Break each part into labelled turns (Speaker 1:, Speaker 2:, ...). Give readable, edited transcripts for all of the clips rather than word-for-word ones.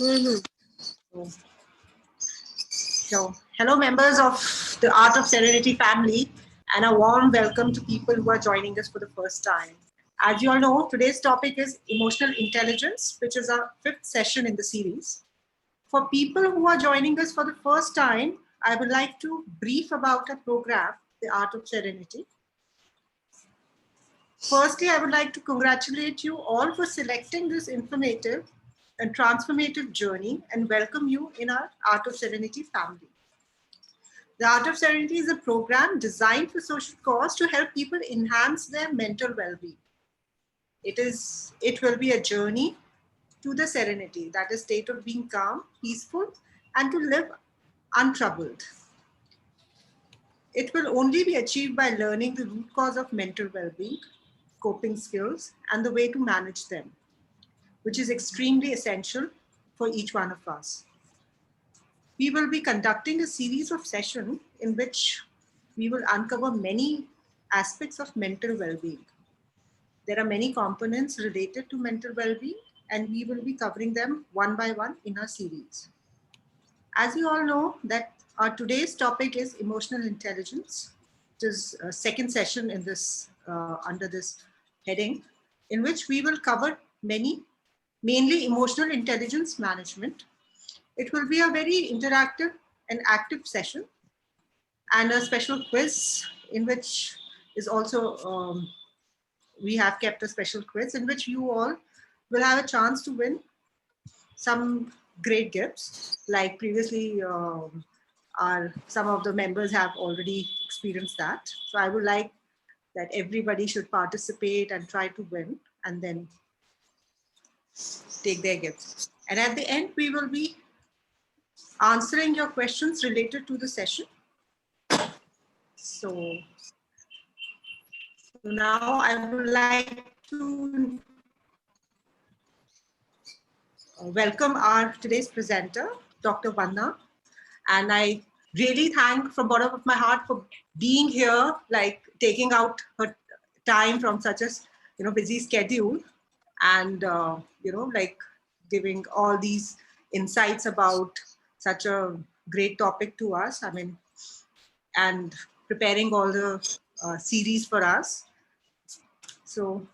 Speaker 1: Mhm. So, hello, members of the Art of Serenity family, and a warm welcome to people who are joining us for the first time. As you all know, today's topic is emotional intelligence, which is our fifth session in the series. For people who are joining us for the first time, I would like to brief about our program, The Art of Serenity. Firstly, I would like to congratulate you all for selecting this informative and transformative journey and welcome you in our Art of Serenity family. The Art of Serenity is a program designed for social cause to help people enhance their mental well-being. It will be a journey to the serenity, that is state of being calm, peaceful, and to live untroubled. It will only be achieved by learning the root cause of mental well-being, coping skills, and the way to manage them, which is extremely essential for each one of us. We will be conducting a series of sessions in which we will uncover many aspects of mental well-being. There are many components related to mental well-being, and we will be covering them one by one in our series. As you all know, that our today's topic is emotional intelligence. It is a second session in this under this heading, in which we will cover mainly emotional intelligence management. It will be a very interactive and active session, and a special quiz in which is also we have kept a special quiz in which you all will have a chance to win some great gifts. Like previously, some of the members have already experienced that. So I would like that everybody should participate and try to win, and then take their gifts. And at the end, we will be answering your questions related to the session. So now I would like to welcome our today's presenter, Dr. Vanna. And I really thank from bottom of my heart for being here, like taking out her time from such a busy schedule, and like giving all these insights about such a great topic to us. I mean, and preparing all the series for us. So,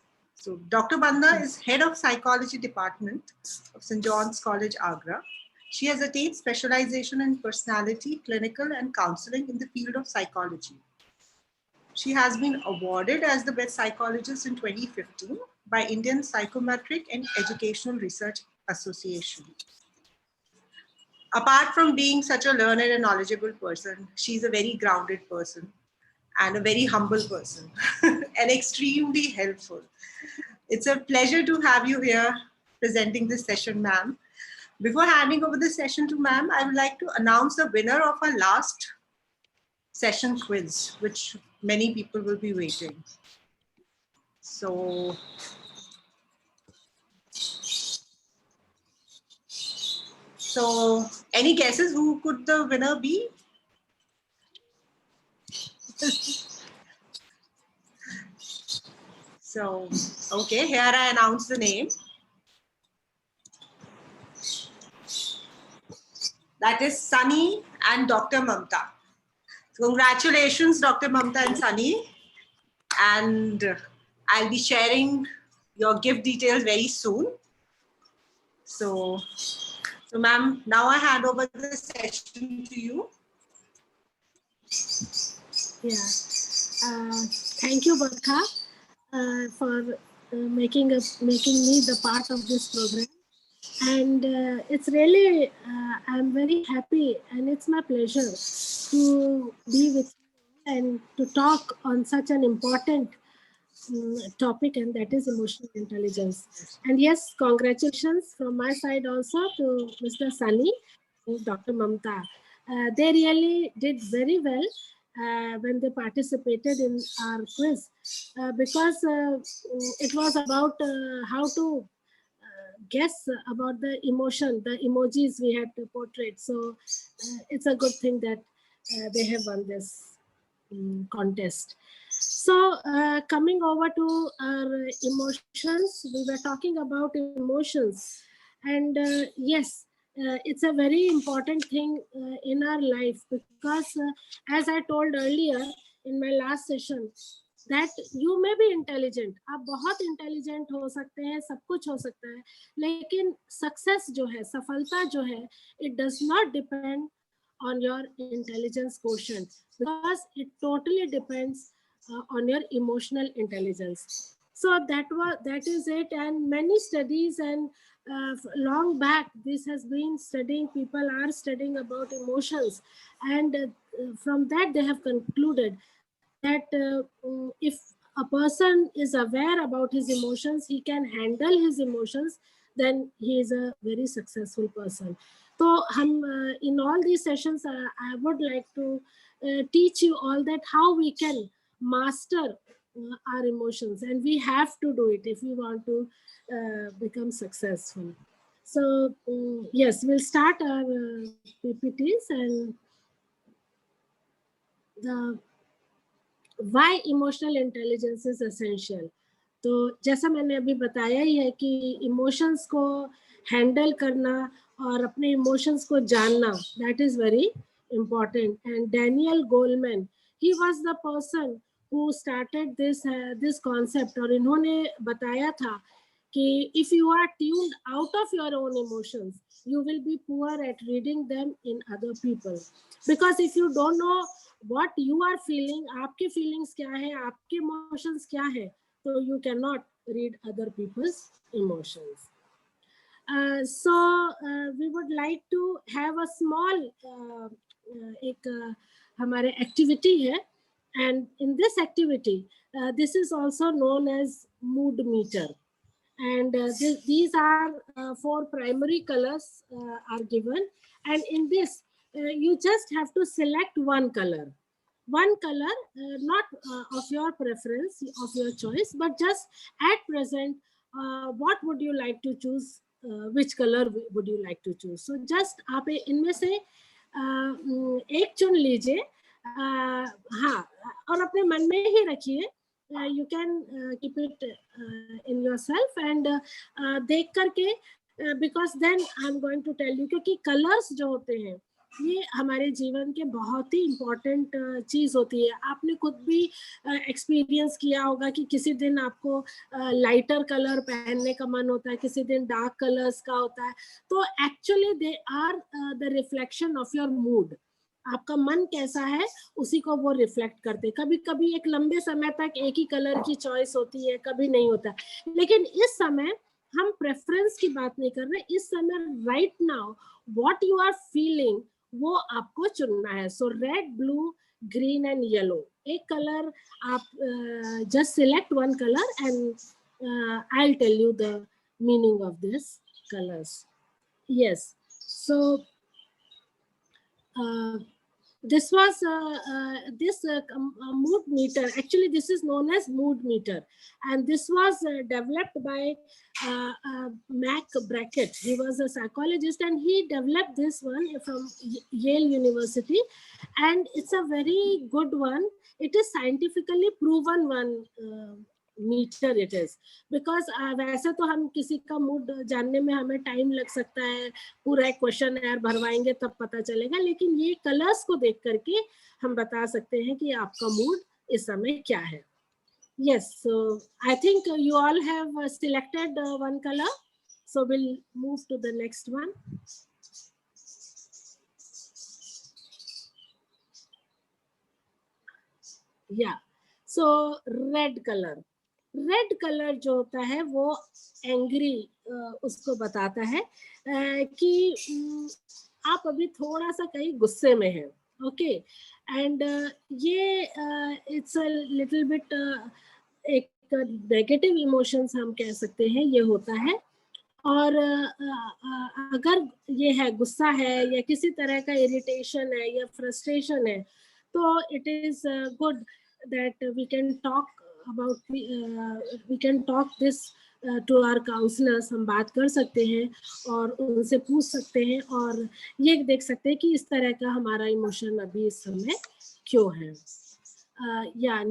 Speaker 1: Dr. Banda is head of psychology department of St. John's College, Agra. She has attained specialization in personality, clinical, and counseling in the field of psychology. She has been awarded as the best psychologist in 2015 by Indian Psychometric and Educational Research Association. Apart from being such a learned and knowledgeable person, she's a very grounded person and a very humble person and extremely helpful. It's a pleasure to have you here presenting this session, ma'am. Before handing over the session to ma'am, I would like to announce the winner of our last session quiz, which many people will be waiting. So, any guesses who could the winner be? So, okay, here I announce the name. That is Sunny and Dr. Mamta. So congratulations, Dr. Mamta and Sunny. And I'll be sharing your gift details very soon. So ma'am, now I hand over the session to you.
Speaker 2: Yeah. Thank you, Barkha, for making me the part of this program. And it's really, I'm very happy, and it's my pleasure to be with you and to talk on such an important topic, and that is emotional intelligence. And yes, congratulations from my side also to Mr. Sunny and Dr. Mamta. They really did very well when they participated in our quiz, because it was about how to guess about the emotion, the emojis we had to portray. So it's a good thing that they have won this contest. So coming over to our emotions, we were talking about emotions, and yes, it's a very important thing in our life, because as I told earlier in my last session, that you may be intelligent, आप बहुत intelligent हो सकते हैं, सब कुछ हो सकता है, लेकिन success जो है, सफलता जो है, it does not depend on your intelligence quotient, because it totally depends on your emotional intelligence. So that is it. And many studies, and long back this has been studying, people are studying about emotions, and from that they have concluded that if a person is aware about his emotions, he can handle his emotions, then he is a very successful person. So in all these sessions, I would like to teach you all that how we can master our emotions, and we have to do it if we want to become successful. So yes, we'll start our PPTs, and the why emotional intelligence is essential. तो जैसा मैंने अभी बताया ही है कि emotions को handle करना और अपने इमोशंस को जानना, that is very important. And Daniel Goleman, he was the person who started this concept, और इन्होंने बताया था कि if you are tuned out of your own emotions, you will be poor at reading them in other people. Because if you don't know what you are feeling, आपके feelings क्या है, आपके emotions क्या है, so you cannot read other people's emotions. So we would like to have a small एक हमारे activity है, and in this activity this is also known as mood meter, and these are 4 primary colors are given, and in this you just have to select one color, not of your preference, of your choice, but just at present what would you like to choose, which color would you like to choose. So just आप इनमें से एक चुन लीजिए, हाँ, और अपने मन में ही रखिए. You can keep it in yourself, and देख करके, because then I'm going to tell you, क्योंकि colors जो होते हैं ये हमारे जीवन के बहुत ही इम्पोर्टेंट चीज होती है. आपने खुद भी एक्सपीरियंस किया होगा कि किसी दिन आपको लाइटर कलर पहनने का मन होता है, किसी दिन डार्क कलर्स का होता है. तो actually they are the reflection of your mood. आपका मन कैसा है उसी को वो रिफ्लेक्ट करते. कभी कभी एक लंबे समय तक एक ही कलर की चॉइस होती है, कभी नहीं होता. लेकिन इस समय हम प्रेफरेंस की बात नहीं कर रहे. इस समय right now what you are feeling वो आपको चुनना है. So red, blue, green and yellow, एक कलर आप just select one colour, and I will tell you the meaning of this colours. Yes, so this was this mood meter. Actually this is known as mood meter, and this was developed by Mac Brackett. He was a psychologist, and he developed this one from Yale University, and it's a very good one. It is scientifically proven one meter it is, because वैसे तो हम किसी का mood जानने में हमें time लग सकता है, पूरा एक क्वेश्चन यार भरवाएंगे तब पता चलेगा, लेकिन ये कलर्स को देख करके हम बता सकते हैं कि आपका मूड इस समय क्या है. Yes, so I think you all have selected one color, so we'll move to the next one. Yeah, so red color. Red colour जो होता है वो एंग्री उसको बताता है कि आप अभी थोड़ा सा कहीं गुस्से में हैं. ओके, एंड ये इट्स अ लिटिल बिट एक नेगेटिव इमोशंस हम कह सकते हैं ये होता है. और अगर ये है गुस्सा है या किसी तरह का इरिटेशन है या फ्रस्ट्रेशन है, तो it is good that we can talk about we can talk this to our counselors. हम बात कर सकते हैं और उनसे पूछ सकते हैं और ये देख सकते हैं कि इस तरह का हमारा इमोशन अभी इस समय क्यों है. या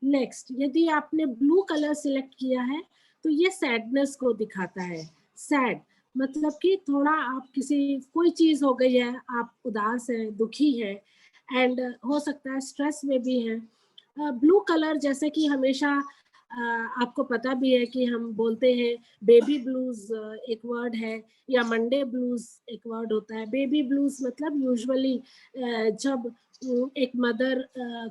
Speaker 2: नेक्स्ट यदि आपने ब्लू कलर सिलेक्ट किया है तो ये सैडनेस को दिखाता है. सैड मतलब कि थोड़ा आप कोई चीज हो गई है, आप उदास है, दुखी है, एंड हो सकता है स्ट्रेस में भी है। ब्लू कलर जैसे कि हमेशा आपको पता भी है कि हम बोलते हैं बेबी ब्लूज एक वर्ड है, या मंडे ब्लूज एक वर्ड होता है। बेबी ब्लूज मतलब यूजुअली जब एक मदर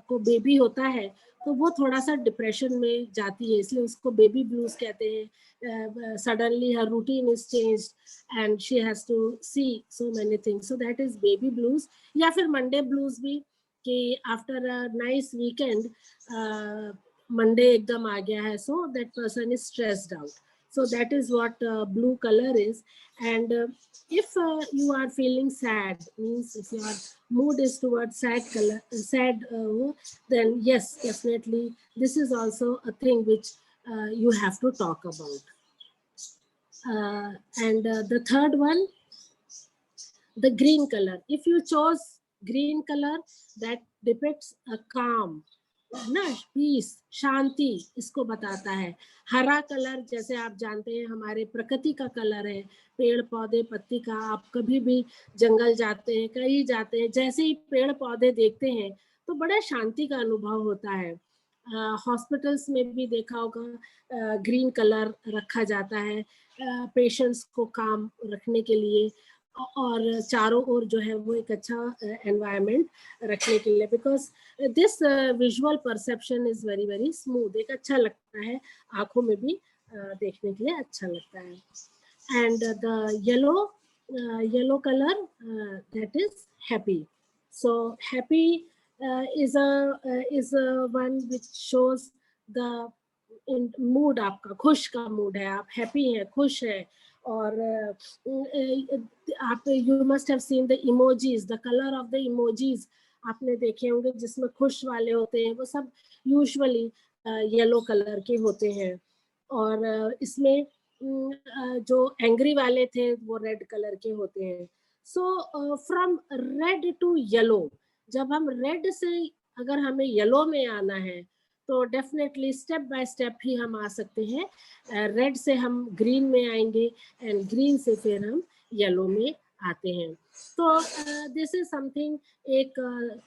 Speaker 2: को बेबी होता है तो वो थोड़ा सा डिप्रेशन में जाती है, इसलिए उसको बेबी ब्लूज कहते हैं। Suddenly her routine is changed and she has to see so many things, so that is baby blues. या फिर मंडे ब्लूज भी, कि after a nice weekend Monday एकदम आ गया है, so that person is stressed out. So that is what blue color is. And if you are feeling sad, means if your mood is towards sad color, then yes, definitely this is also a thing which you have to talk about. And the third one, the green color. If you chose green color, that depicts a calm, ना, piece, शांति इसको बताता है. हरा colour जैसे आप जानते हैं हमारे प्रकृति का कलर है, पेड़ पौधे पत्ती का. आप कभी भी जंगल जाते हैं, कहीं जाते हैं, जैसे ही पेड़ पौधे देखते हैं तो बड़ा शांति का अनुभव होता है. हॉस्पिटल्स में भी देखा होगा ग्रीन कलर रखा जाता है पेशेंट्स को काम रखने के लिए, और चारों ओर जो है वो एक अच्छा एनवायरनमेंट रखने के लिए, because this visual perception is very very smooth. एक अच्छा लगता है, आंखों में भी देखने के लिए अच्छा लगता है. And the yellow colour, that is happy. So happy is a one which shows the mood. आपका खुश का मूड है, आप हैप्पी हैं, खुश है. और आप you must have seen the emojis, the colour of the emojis आपने देखे होंगे जिसमें खुश वाले होते हैं, वो सब यूजुअली येलो कलर के होते हैं. और इसमें जो एंग्री वाले थे वो रेड कलर के होते हैं. So from red to yellow, जब हम रेड से अगर हमें येलो में आना है तो डेफिनेटली स्टेप बाय स्टेप ही हम आ सकते हैं. रेड से हम ग्रीन में आएंगे एंड ग्रीन से फिर हम येलो में आते हैं. तो दिस इज समथिंग, एक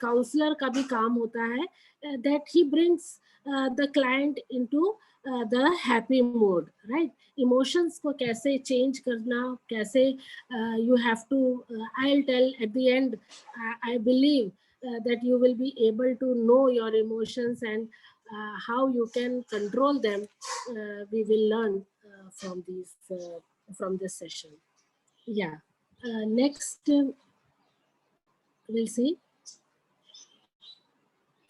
Speaker 2: काउंसलर का भी काम होता है, that he brings the client into the happy mood, right. Emotions को कैसे चेंज करना, कैसे you have to, I will tell at the end, I believe that you will be able to know your emotions and how you can control them. We will learn from this session. Yeah. Next, we'll see.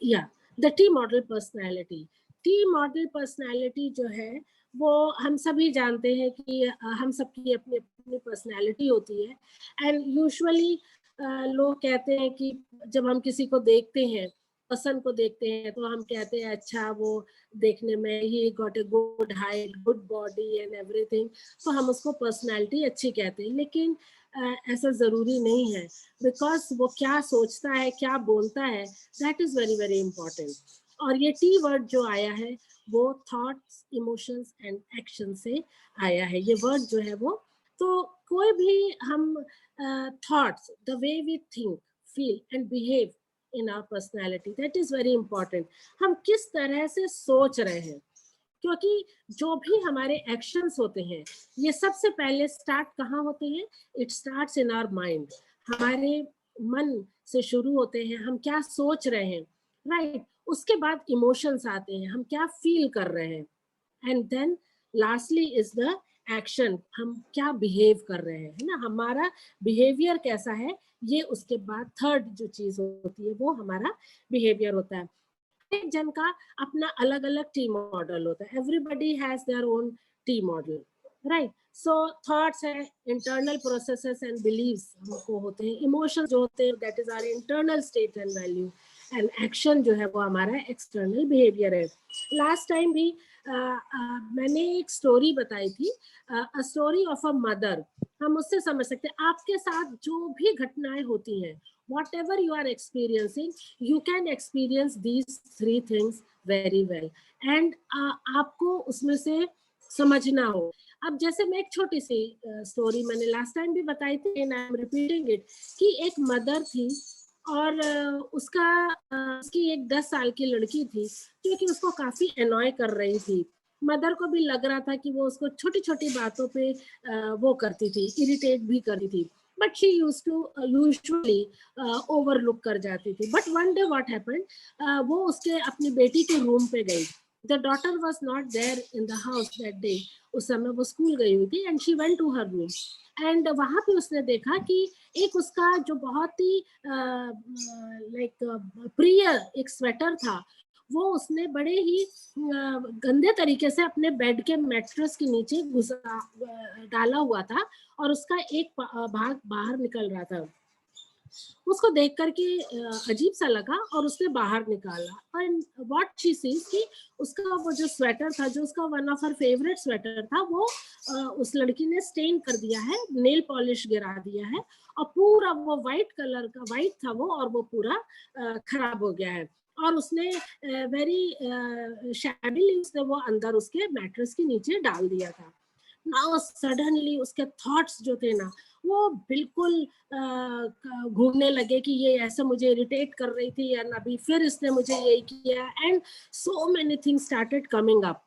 Speaker 2: Yeah, the T model personality. T model personality जो है वो हम सभी जानते हैं कि हम सबकी अपनी अपनी पर्सनैलिटी होती है. एंड यूजुअली लोग कहते हैं कि जब हम किसी को देखते हैं, पर्सन को देखते हैं, तो हम कहते हैं अच्छा वो देखने में he got a good height, good body and everything, तो हम उसको पर्सनैलिटी अच्छी कहते हैं. लेकिन ऐसा ज़रूरी नहीं है, बिकॉज वो क्या सोचता है, क्या बोलता है, that is very very important. और ये टी वर्ड जो आया है वो थॉट्स, इमोशंस एंड एक्शन से आया है. ये वर्ड जो है वो, तो कोई भी हम thoughts, the way we think, feel and behave in our personality, that is very important. हम किस तरह से सोच रहे हैं, क्योंकि जो भी हमारे एक्शंस होते हैं ये सबसे पहले स्टार्ट कहाँ होते हैं? It starts in our mind. हमारे मन से शुरू होते हैं, हम क्या सोच रहे हैं, राइट. उसके बाद इमोशंस आते हैं, हम क्या फील कर रहे हैं, and then lastly is the action, हम क्या बिहेव कर रहे हैं, है ना, हमारा बिहेवियर कैसा है. ये उसके बाद थर्ड जो चीज होती है वो हमारा बिहेवियर होता है. एक जन का अपना अलग अलग टी मॉडल होता है. Everybody has their own T model, right. So thoughts है, इंटरनल प्रोसेसेस एंड बिलीव्स हमको होते हैं. इमोशन जो होते हैं that is our internal state and value, and action जो है वो हमारा एक्सटर्नल बिहेवियर है. लास्ट टाइम भी मैंने एक स्टोरी बताई थी, a story of a mother. हम उससे समझ सकते हैं आपके साथ जो भी घटनाएं होती हैं, whatever you are experiencing, you can experience these three things very well. And आपको उसमें से समझना हो। अब जैसे मैं एक छोटी सी स्टोरी मैंने लास्ट टाइम भी बताई थी and I am repeating it, कि एक मदर थी और उसकी एक 10 साल की लड़की थी जो कि उसको काफी एनॉय कर रही थी। मदर को भी लग रहा था कि वो उसको छोटी छोटी बातों पे वो करती थी, इरिटेट भी करती थी, but she used to usually overlook कर जाती थी। But one day what happened, वो उसके अपनी बेटी के रूम पे गई। The daughter was not there in the house that day. उस समय वो स्कूल गई हुई थी and she went to her room. And वहाँ पे उसने देखा कि एक उसका जो बहुत ही प्रिय एक स्वेटर था, वो उसने बड़े ही गंदे तरीके से अपने बेड के मैट्रेस के नीचे डाला हुआ था और उसका एक भाग बाहर निकल रहा था। उसको देख करके अजीब सा लगा और उसने बाहर निकाला। एंड व्हाट शी सीज कि उसका वो जो स्वेटर था, जो उसका one of her favourite sweater था, वो उस लड़की ने स्टेन कर दिया है, नेल पॉलिश गिरा दिया है और पूरा वो वाइट कलर का वाइट था वो, और वो पूरा खराब हो गया है। और उसने वेरी शैबिली उसने वो अंदर उसके मैट्रेस के नीचे डाल दिया था। नाउ सडनली उसके थॉट्स जो थे ना, वो बिल्कुल घूमने लगे कि ये ऐसे मुझे इरिटेट कर रही थी या अभी फिर इसने मुझे यही किया, and so many things started coming up.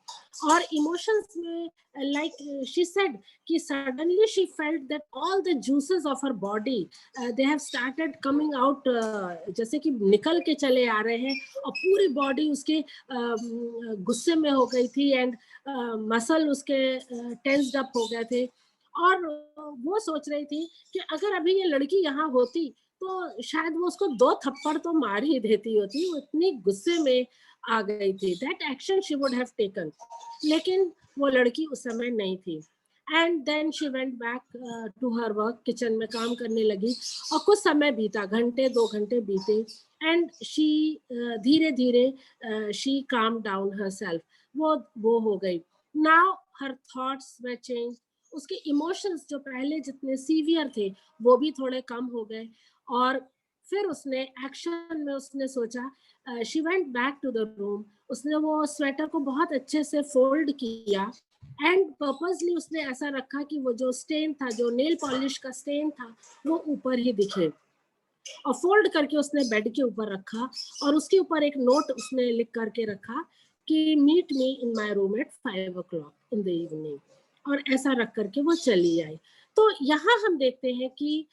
Speaker 2: और इमोशंस में लाइक शी सेड कि suddenly she felt that all the juices of her body they have started coming out, जैसे कि निकल के चले आ रहे हैं, और पूरी बॉडी उसके गुस्से में हो गई थी एंड मसल उसके टेंस्ड अप हो गए थे। और वो सोच रही थी कि अगर अभी ये लड़की यहाँ होती तो शायद वो उसको 2 थप्पड़ तो मार ही देती होती, वो इतनी गुस्से में आ गई थी। That action she would have taken, लेकिन वो लड़की उस समय नहीं थी। And then she went back to her work, kitchen में काम करने लगी और कुछ समय बीता, घंटे 2 घंटे बीते, एंड शी धीरे धीरे शी काम डाउन हरसेल्फ, वो हो गई। नाउ हर थॉट्स वर चेंज, उसके इमोशंस जो पहले जितने सीवियर थे वो भी थोड़े कम हो गए। और फिर उसने एक्शन में उसने सोचा, she went back to the room, उसने वो स्वेटर को बहुत अच्छे से फोल्ड किया एंड पर्पसली उसने ऐसा रखा कि वो जो स्टेन था, जो नेल पॉलिश का स्टेन था, वो ऊपर ही दिखे, और फोल्ड करके उसने बेड के ऊपर रखा और उसके ऊपर एक नोट उसने लिख करके रखा कि meet me in my room at 5 o'clock in the evening, और ऐसा रख करके वो चली आई। तो यहाँ हम देखते हैं कि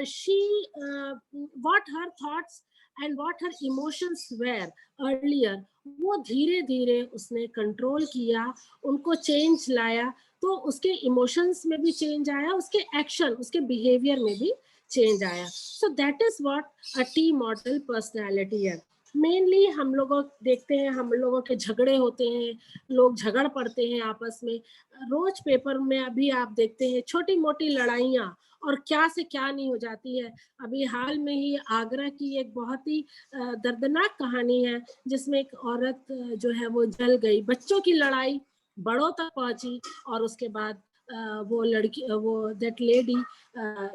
Speaker 2: she what her thoughts and what her emotions were earlier, वो धीरे धीरे उसने कंट्रोल किया, उनको चेंज लाया, तो उसके इमोशंस में भी चेंज आया, उसके एक्शन, उसके बिहेवियर में भी चेंज आया। सो that is what a T model personality है। मेनली हम लोगों देखते हैं, हम लोगों के झगड़े होते हैं, लोग झगड़ पड़ते हैं आपस में, रोज पेपर में अभी आप देखते हैं छोटी मोटी लड़ाइयाँ और क्या से क्या नहीं हो जाती है। अभी हाल में ही आगरा की एक बहुत ही दर्दनाक कहानी है जिसमें एक औरत जो है वो जल गई, बच्चों की लड़ाई बड़ों तक पहुंची और उसके बाद वो लड़की, वो that lady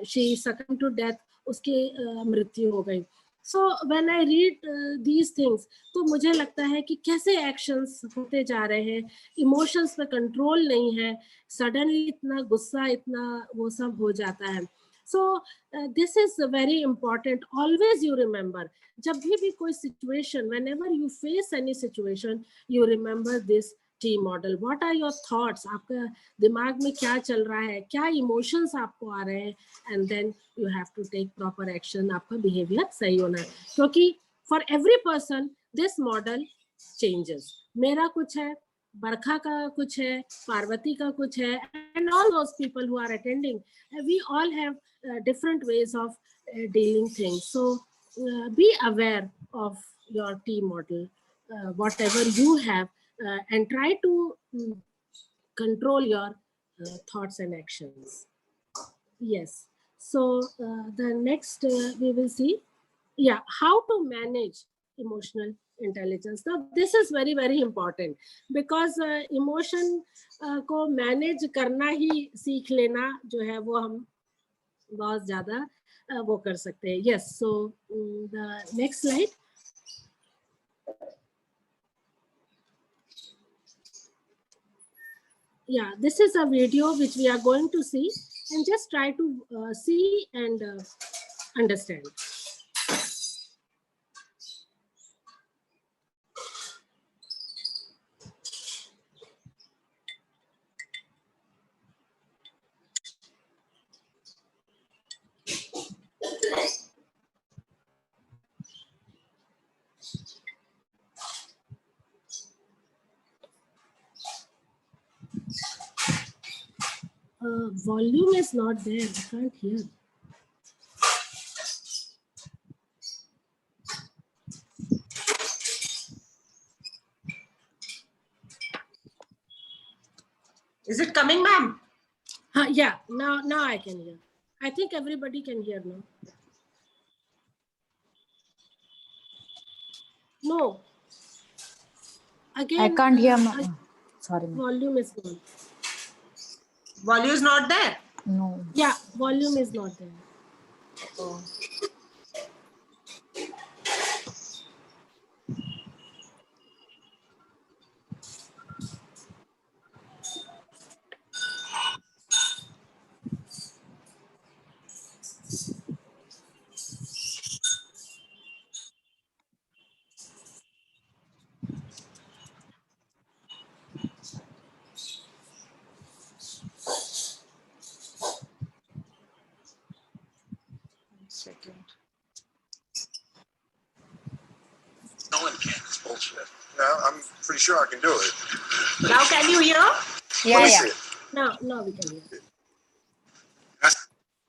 Speaker 2: she succumbed to death, उसकी मृत्यु हो गई। So when I read these things, तो मुझे लगता है कि कैसे एक्शंस होते जा रहे हैं, इमोशंस पे कंट्रोल नहीं है, सडनली इतना गुस्सा, इतना वो सब हो जाता है। So this is very important, always you remember, जब भी कोई situation, whenever you face any situation, you remember this T model. What are your thoughts, आपका दिमाग में क्या चल रहा है, क्या इमोशंस आपको आ रहे हैं, and then you have to take proper action, आपका बिहेवियर सही होना है, क्योंकि for every person this model changes. मेरा कुछ है, बरखा का कुछ है, पार्वती का कुछ है, and all those people who are attending, we all have different ways of dealing things. So be aware of your T model, whatever you have, and try to control your thoughts and actions. Yes. So the next we will see, yeah, how to manage emotional intelligence. Now this is very very important because emotion को manage करना ही सीख लेना जो है वो हम बहुत ज्यादा वो कर सकते हैं। Yes, so the next slide. yeah, this is a video which we are going to see, and just try to see and understand. Volume is not there. I can't hear.
Speaker 1: Is it coming, ma'am?
Speaker 2: Yeah, now I can hear. I think everybody can hear now. No. Again,
Speaker 3: I can't hear. Sorry, ma'am.
Speaker 2: volume is gone.
Speaker 1: Volume is not there.
Speaker 3: No.
Speaker 2: Yeah, volume is not there.
Speaker 1: Oh. Second.
Speaker 4: No one can. It's bullshit. No, I'm pretty sure I can do it.
Speaker 1: Now can you hear?
Speaker 3: Yeah, yeah.
Speaker 2: Now we can hear.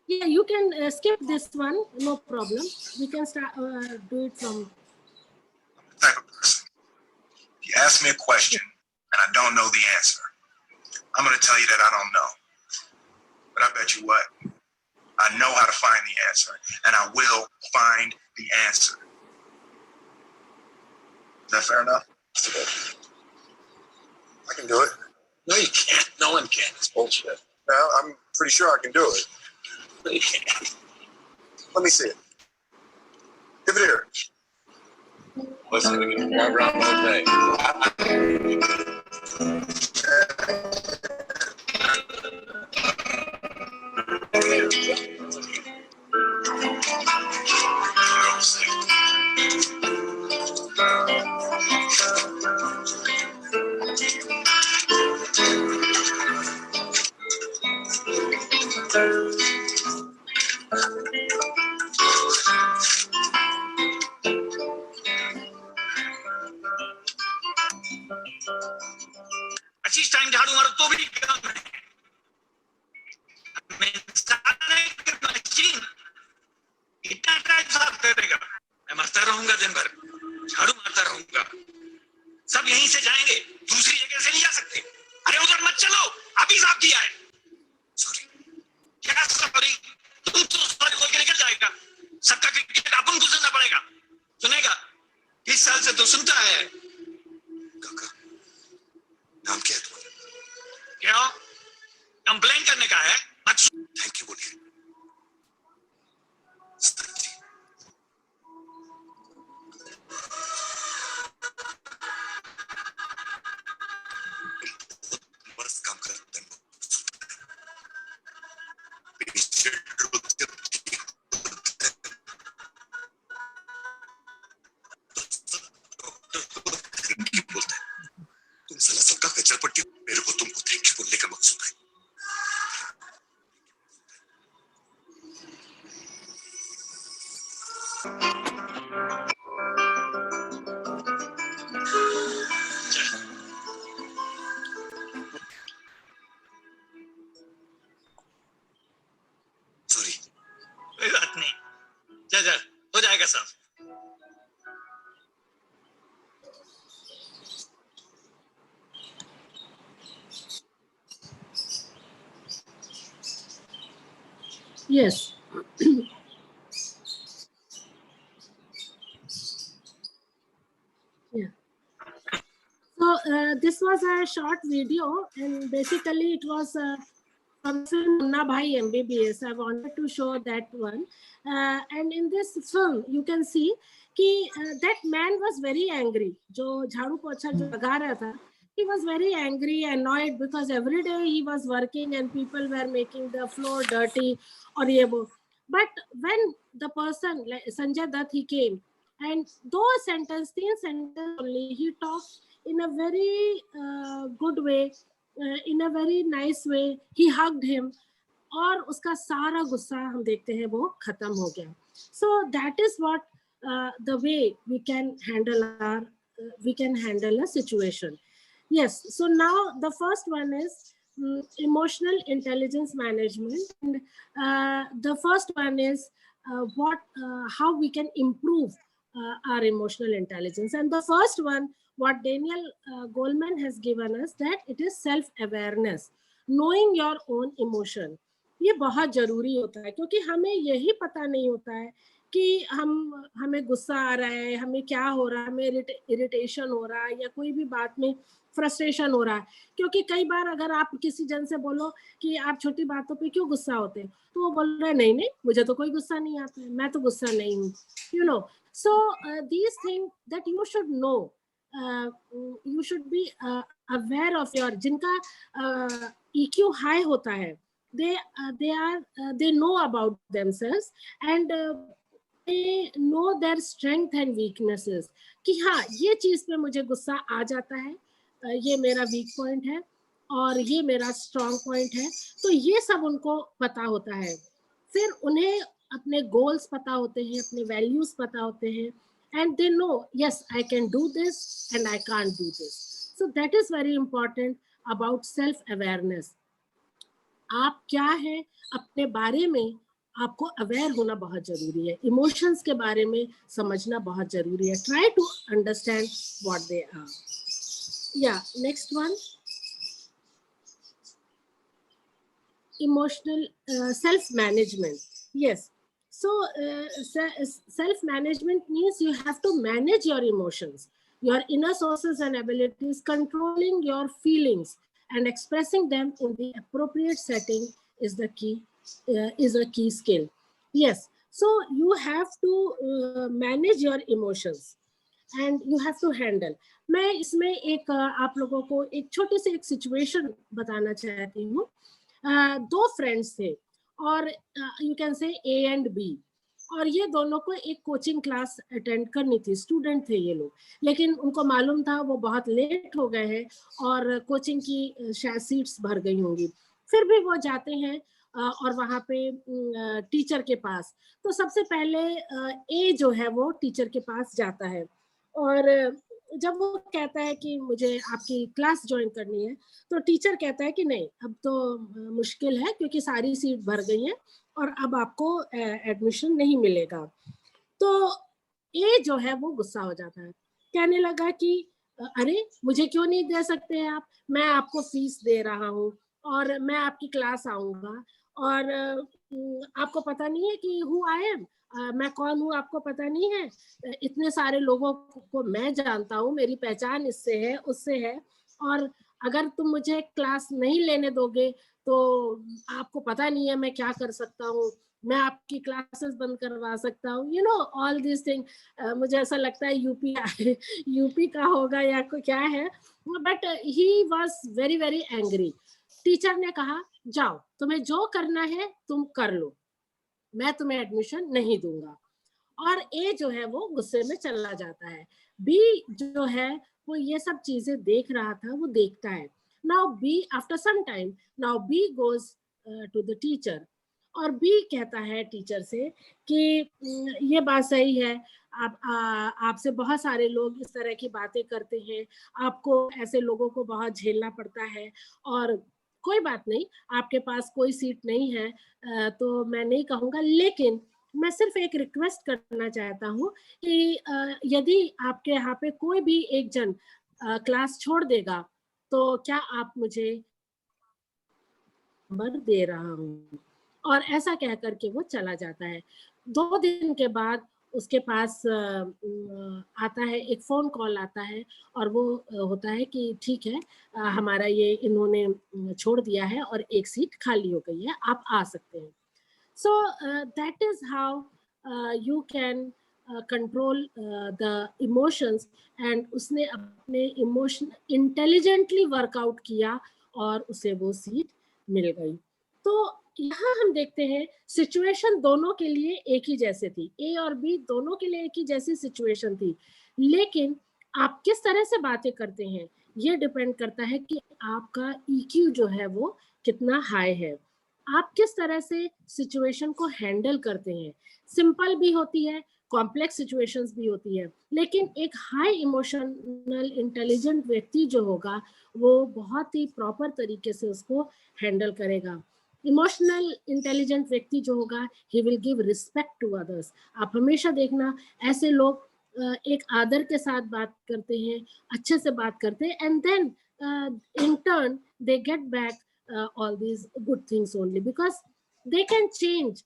Speaker 2: Yeah, you can skip this one. No problem. We can start do it from.
Speaker 4: I'm the type of person. If you ask me a question and I don't know the answer, I'm going to tell you that I don't know. But I bet you what? I know how to find the answer, and I will find the answer. Is that fair enough? I can do it. No, you can't. No one can. It's bullshit. No, I'm pretty sure I can do it. No, you can't. Let me see it. Give it here. Listen, we can walk around all day. अच्छी time झाड़ू मारो तो भी काम है machine इतना time साफ करेगा मैं मरता रहूंगा दिन भर झाड़ू मारता रहूंगा सब यहीं से जाएंगे दूसरी जगह से नहीं जा सकते अरे उधर मत चलो अभी साफ किया है सॉरी क्या सॉरी तुम तो सॉरी बोल के निकल जाएगा सबका क्रिकेट अपन को सुनना पड़ेगा सुनेगा इस साल से तो सुनता है काका नाम क्या है तुम्हारा क्या कंप्लेन करने का है थैंक यू बोलिए मस्त काम करते हैं बोलते हैं तुम साला सबका कचरा पट्टी मेरे को तुमको थैंक यू बोलने का मकसद है सॉरी कोई बात नहीं जा हो जाएगा सब
Speaker 2: Yes. Yeah. So this was a short video, and basically it was from film Munna Bhai MBBS. I wanted to show that one, and in this film you can see कि that man was very angry. जो झाड़ू पोछा जो लगा रहा था, he was very angry, annoyed, because every day he was working and people were making the floor dirty or ye wo. But when the person like Sanjay Dutt, he came, and those sentences, 3 sentences only, he talked in a very good way, in a very nice way. He hugged him, और उसका सारा गुस्सा हम देखते हैं वो खत्म हो गया. So that is what the way we can handle a situation. Yes, so now the first one is emotional intelligence management, and the first one is how we can improve our emotional intelligence. And the first one, what Daniel Goleman has given us, that it is self-awareness, knowing your own emotion. ये बहुत जरूरी होता है, क्योंकि हमें यही पता नहीं होता है कि हमें गुस्सा आ रहा है, हमें क्या हो रहा है, हमें इरिटेशन हो रहा है, या कोई भी बात में फ्रस्ट्रेशन हो रहा है. क्योंकि कई बार अगर आप किसी जन से बोलो कि आप छोटी बातों पे क्यों गुस्सा होते हैं, तो वो बोल रहे नहीं नहीं, मुझे तो कोई गुस्सा नहीं आता है, मैं तो गुस्सा नहीं हूँ, you know. So these things that you should know, you should be aware of your, जिनका EQ high होता है, they know about themselves, and they know their strength and weaknesses, कि हाँ ये चीज पे मुझे गुस्सा आ जाता है, ये मेरा वीक पॉइंट है और ये मेरा स्ट्रॉन्ग पॉइंट है. तो ये सब उनको पता होता है. फिर उन्हें अपने गोल्स पता होते हैं, अपने वैल्यूज पता होते हैं, and they know, yes, I can do this and I can't do this. So that is very important about self awareness. आप क्या है अपने बारे में, आपको अवेयर होना बहुत जरूरी है. इमोशंस के बारे में समझना बहुत जरूरी है. Try to understand what they are. Yeah next one, emotional self-management. Yes, so self-management means you have to manage your emotions, your inner sources and abilities. Controlling your feelings and expressing them in the appropriate setting is the key, is a key skill. Yes, so you have to manage your emotions and you have to handle. मैं इसमें एक आप लोगों को एक छोटी सी एक situation बताना चाहती हूँ. 2 फ्रेंड्स थे और you can say A and B, और ये दोनों को एक कोचिंग क्लास अटेंड करनी थी. स्टूडेंट थे ये लोग, लेकिन उनको मालूम था वो बहुत लेट हो गए हैं और कोचिंग की शायद सीट्स भर गई होंगी. फिर भी वो जाते हैं और वहाँ पे टीचर के पास. तो सबसे पहले A जो है वो टीचर के पास जाता है, और जब वो कहता है कि मुझे आपकी क्लास ज्वाइन करनी है, तो टीचर कहता है कि नहीं, अब तो मुश्किल है क्योंकि सारी सीट भर गई हैं और अब आपको एडमिशन नहीं मिलेगा. तो ए जो है वो गुस्सा हो जाता है, कहने लगा कि अरे मुझे क्यों नहीं दे सकते आप, मैं आपको फीस दे रहा हूँ और मैं आपकी क्लास आऊँगा, और आपको पता नहीं है कि हु आई एम, मैं कौन हूँ आपको पता नहीं है, इतने सारे लोगों को मैं जानता हूँ, मेरी पहचान इससे है उससे है, और अगर तुम मुझे क्लास नहीं लेने दोगे तो आपको पता नहीं है मैं क्या कर सकता हूँ, मैं आपकी क्लासेस बंद करवा सकता हूँ, you know all this thing. मुझे ऐसा लगता है यूपी का होगा या क्या है, but he was very very angry. Teacher ने कहा जाओ, तुम्हें जो करना है तुम कर लो, मैं तुम्हें एडमिशन नहीं दूंगा. और ए जो है वो गुस्से में चला जाता है. बी जो है वो ये सब चीजें देख रहा था, वो देखता है. Now B after some time, now B goes to the teacher, और बी कहता है टीचर से कि ये बात सही है, आपसे बहुत सारे लोग इस तरह की बातें करते हैं, आपको ऐसे लोगों को बहुत झेलना पड़ता है, और कोई बात नहीं, आपके पास कोई सीट नहीं है तो मैं नहीं कहूँगा, लेकिन मैं सिर्फ एक रिक्वेस्ट करना चाहता हूँ कि यदि आपके यहाँ पे कोई भी एक जन क्लास छोड़ देगा तो क्या आप मुझे नंबर दे रहा हूँ. और ऐसा कह करके वो चला जाता है. 2 दिन के बाद उसके पास आता है, एक फोन कॉल आता है, और वो होता है कि ठीक है, हमारा ये इन्होंने छोड़ दिया है और एक सीट खाली हो गई है, आप आ सकते हैं. सो that is how you can control the emotions and उसने अपने इमोशन इंटेलिजेंटली वर्कआउट किया और उसे वो सीट मिल गई। तो यहाँ हम देखते हैं सिचुएशन दोनों के लिए एक ही जैसे थी, ए और बी दोनों के लिए एक ही जैसी सिचुएशन थी, लेकिन आप किस तरह से बातें करते हैं ये डिपेंड करता है कि आपका EQ जो है वो कितना हाई है, आप किस तरह से सिचुएशन को हैंडल करते हैं। सिंपल भी होती है, कॉम्प्लेक्स सिचुएशंस भी होती है, लेकिन एक हाई इमोशनल इंटेलिजेंट व्यक्ति जो होगा वो बहुत ही प्रॉपर तरीके से उसको हैंडल करेगा। इमोशनल इंटेलिजेंट व्यक्ति जो होगा he will give respect to others. आप हमेशा देखना ऐसे लोग एक आदर के साथ बात करते हैं, अच्छे से बात करते हैं, and then in turn they get back all these good things only because they can change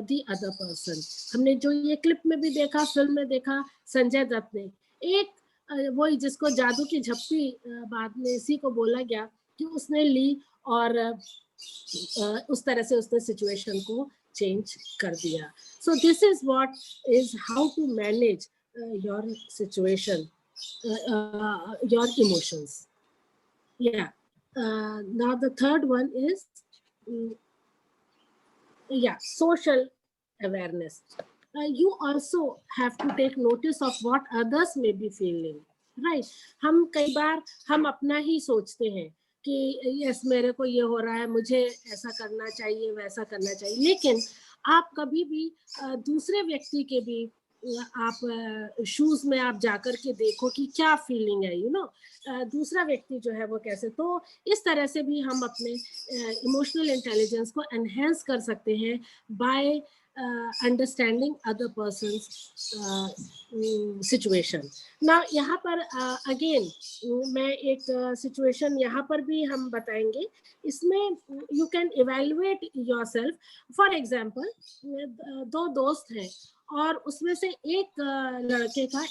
Speaker 2: the other person. हमने जो ये क्लिप में भी देखा, फिल्म में देखा, संजय दत्त ने एक वही जिसको जादू की झप्पी बाद में इसी को बोला गया कि उसने ली और उस तरह से उसने सिचुएशन को चेंज कर दिया। So this is what is how to manage your situation, your emotions. Yeah. Now the third one is social awareness. You also have to take notice of what others may be feeling, right? हम कई बार हम अपना ही सोचते हैं कि yes मेरे को ये हो रहा है, मुझे ऐसा करना चाहिए, वैसा करना चाहिए, लेकिन आप कभी भी दूसरे व्यक्ति के भी आप शूज में आप जाकर के देखो कि क्या फीलिंग है, दूसरा व्यक्ति जो है वो कैसे। तो इस तरह से भी हम अपने इमोशनल इंटेलिजेंस को एनहेंस कर सकते हैं by understanding other persons situation. ना यहाँ पर अगेन मैं एक सिचुएशन यहाँ पर भी हम बताएंगे, इसमें you can evaluate yourself. For example दो दोस्त हैं और उसमें से एक लड़के का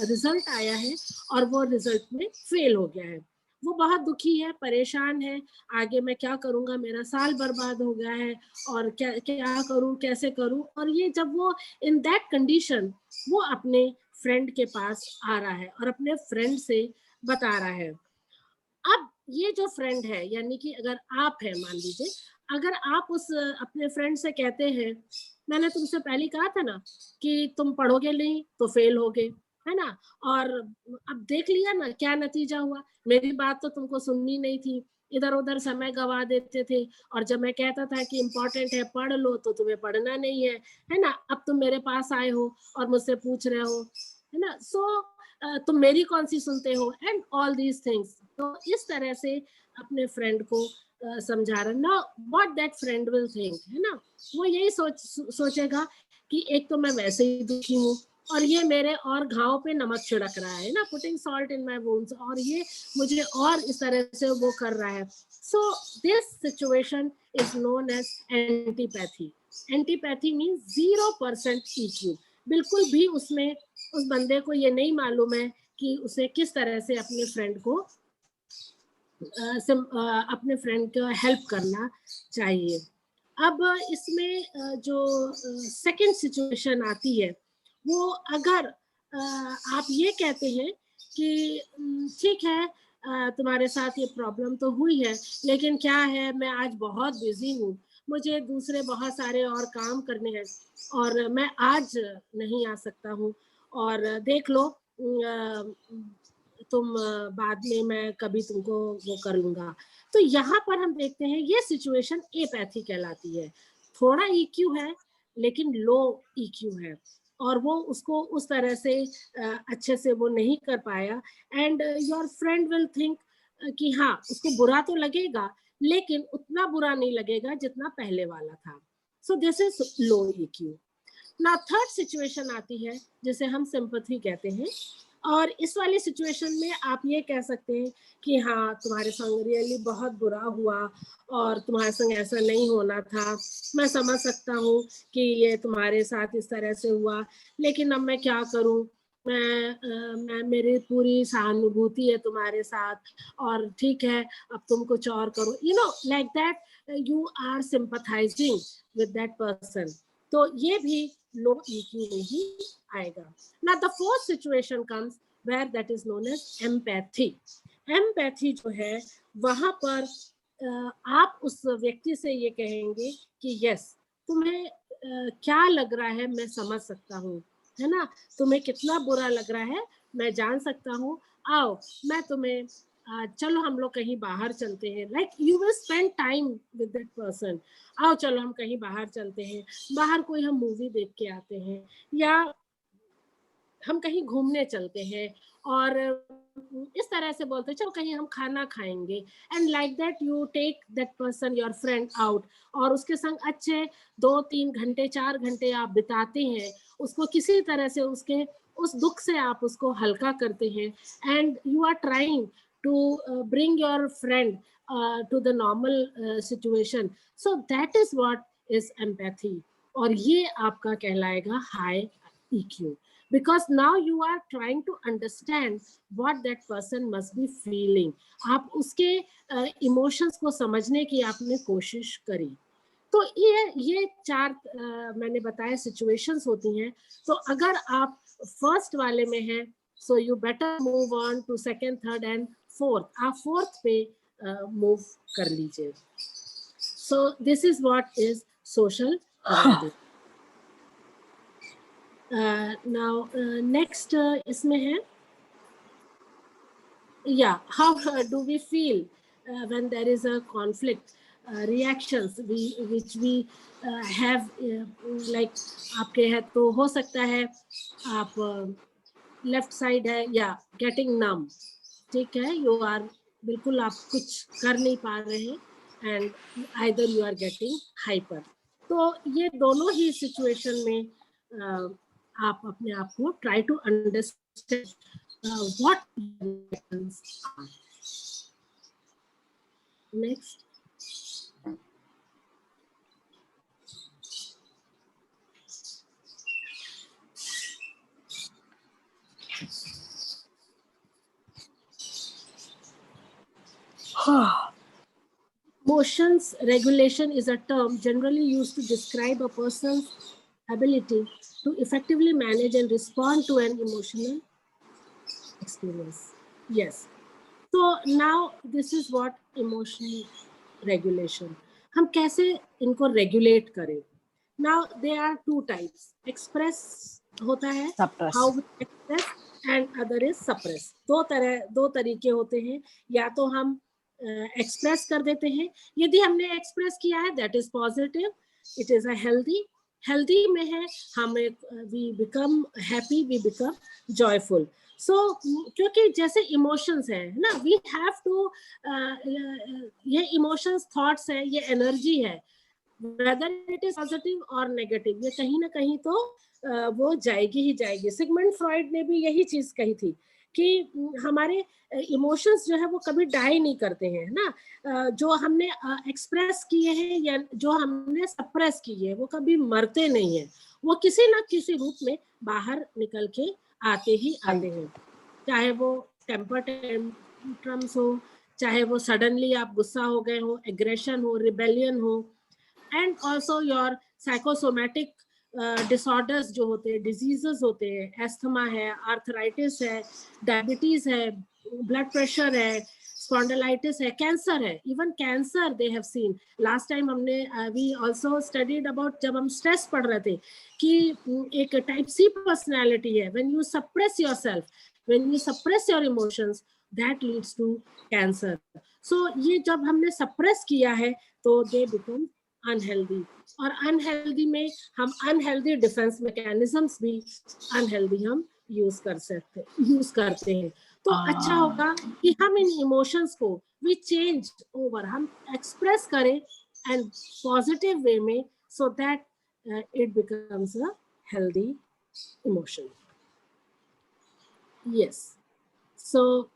Speaker 2: रिजल्ट आया है और वो रिजल्ट में फेल हो गया है, वो बहुत दुखी है, परेशान है, आगे मैं क्या करूंगा, मेरा साल बर्बाद हो गया है और क्या करूं, कैसे करूं। और ये जब वो इन दैट कंडीशन वो अपने फ्रेंड के पास आ रहा है और अपने फ्रेंड से बता रहा है। अब ये जो फ्रेंड है, यानी कि अगर आप है, मान लीजिए अगर आप उस अपने फ्रेंड से कहते हैं मैंने तुमसे पहले कहा था ना कि तुम पढ़ोगे नहीं तो फेल होगे, है ना, और अब देख लिया ना क्या नतीजा हुआ, मेरी बात तो तुमको सुननी नहीं थी, इधर उधर समय गवा देते थे, और जब मैं कहता था कि इम्पोर्टेंट है पढ़ लो तो तुम्हें पढ़ना नहीं है ना, अब तुम मेरे पास आए हो और मुझसे पूछ रहे हो, है ना, सो तुम मेरी कौन सी सुनते हो, एंड ऑल दीज थिंग्स। तो इस तरह से अपने फ्रेंड को समझा रहा ना, what that friend will think, है ना, वो यही सोचेगा कि एक तो मैं वैसे ही दुखी हूँ और ये मेरे और घाव पे नमक छिड़क रहा है ना, putting salt in my wounds, और ये मुझे और इस तरह से वो कर रहा है। So this situation is known as antipathy. Antipathy means 0% EQ, बिल्कुल भी उसमें उस बंदे को ये नहीं मालूम है कि उसे किस तरह से अपने फ्रेंड को हेल्प करना चाहिए। अब इसमें जो सेकंड सिचुएशन आती है वो अगर आप ये कहते हैं कि ठीक है तुम्हारे साथ ये प्रॉब्लम तो हुई है, लेकिन क्या है मैं आज बहुत बिजी हूँ, मुझे दूसरे बहुत सारे और काम करने हैं और मैं आज नहीं आ सकता हूँ, और देख लो तुम बाद में मैं कभी तुमको वो करूँगा। तो यहाँ पर हम देखते हैं ये सिचुएशन एपैथी कहलाती है। थोड़ा EQ है लेकिन लो EQ है और वो उसको उस तरह से अच्छे से वो नहीं कर पाया, and your friend will think कि हाँ उसको बुरा तो लगेगा लेकिन उतना बुरा नहीं लगेगा जितना पहले वाला था। सो दिस इज लो EQ। ना थर्ड सिचुएशन आती है जिसे हम सिंपैथी कहते हैं, और इस वाली सिचुएशन में आप ये कह सकते हैं कि हाँ तुम्हारे संग रियली बहुत बुरा हुआ और तुम्हारे संग ऐसा नहीं होना था, मैं समझ सकता हूँ कि ये तुम्हारे साथ इस तरह से हुआ, लेकिन अब मैं क्या करूँ, मैं मेरी पूरी सहानुभूति है तुम्हारे साथ, और ठीक है अब तुम कुछ और करो, you know, like that you are sympathising with that person. तो ये भी लो EQ में ही आएगा. Now the fourth situation comes where that is known as empathy. Empathy जो है वहां पर आप उस व्यक्ति से ये कहेंगे कि यस, तुम्हें क्या लग रहा है मैं समझ सकता हूँ, है ना, तुम्हें कितना बुरा लग रहा है मैं जान सकता हूँ, आओ मैं तुम्हें चलो हम लोग कहीं बाहर चलते हैं. Like you will spend time with that person. आओ चलो हम कहीं बाहर चलते हैं, बाहर कोई हम मूवी देख के आते हैं, या हम कहीं घूमने चलते हैं, और इस तरह से बोलते हैं चलो कहीं हम खाना खाएंगे. And like that you take that person, your friend, out, और उसके संग अच्छे 2-3 घंटे 4 घंटे आप बिताते हैं. उसको किसी तरह से उसके उस दुख से आप उसको हल्का करते हैं. And you are trying to bring your friend to the normal situation. So that is what is empathy. और ये आपका कहलाएगा high EQ, because now you are trying to understand what that person must be feeling. आप उसके emotions को समझने की आपने कोशिश करी. तो ये 4 मैंने बताया situations होती हैं. तो अगर आप first वाले में हैं, so you better move on to second, third and fourth. आप fourth पे move कर लीजिए. So this is what is social awareness. Now next इसमें है, yeah, how do we feel when there is a conflict? Reactions which we have, like आपके है तो हो सकता है आप लेफ्ट साइड है या गेटिंग नम, ठीक है, यू आर बिल्कुल आप कुछ कर नहीं पा रहे हैं, and either you are getting hyper. तो ये दोनों ही सिचुएशन में आप अपने आप को try to understand what are. Next, emotions regulation is a term generally used to describe a person's ability to effectively manage and respond to an emotional experience. Yes. So now this is what emotional regulation. हम कैसे इनको regulate करें? Now there are 2 types. Express होता है,
Speaker 3: Suppress.
Speaker 2: how we express, and other is suppress. दो तरीके होते हैं. या तो हम एक्सप्रेस कर देते हैं. यदि हमने एक्सप्रेस किया है, that is positive, it is a healthy में है, हमें we become happy, we become joyful. So क्योंकि जैसे इमोशंस है ना, वी हैव टू, ये इमोशंस, थॉट्स है, ये एनर्जी है, वेदर इट इज पॉजिटिव और नेगेटिव, ये कहीं ना कहीं तो वो जाएगी ही जाएगी. सिगमंड फ्रॉइड ने भी यही चीज कही थी कि हमारे इमोशंस जो है वो कभी डाई नहीं करते हैं ना. जो हमने एक्सप्रेस किए हैं या जो हमने सप्रेस किए हैं वो कभी मरते नहीं हैं, वो किसी ना किसी रूप में बाहर निकल के आते ही आते हैं. चाहे वो टेम्पर टेंट्रम्स हो, चाहे वो सडनली आप गुस्सा हो गए हो, एग्रेशन हो, रिबेलियन हो, and also your psychosomatic disorders जो होते हैं, डिजीजेस होते हैं, एस्थमा है, आर्थराइटिस है, डायबिटीज है, ब्लड प्रेशर है, स्पॉन्डिलाइटिस है, कैंसर है. Even cancer they have seen. Last time हमने वी आल्सो स्टडीड अबाउट, जब हम स्ट्रेस पढ़ रहे थे, कि एक टाइप सी पर्सनालिटी है, when you suppress yourself, when you suppress your emotions, that leads to cancer. So ये जब हमने सप्रेस किया है तो दे बिकम अनहेल्दी, और अनहेल्दी में हम अनहेल्दी डिफेंस मैकेनिज्म्स भी अनहेल्दी हम यूज करते हैं. तो अच्छा होगा कि हम इन इमोशंस को वी चेंज ओवर, हम एक्सप्रेस करें एंड पॉजिटिव वे में, so that it becomes a healthy emotion. Yes. So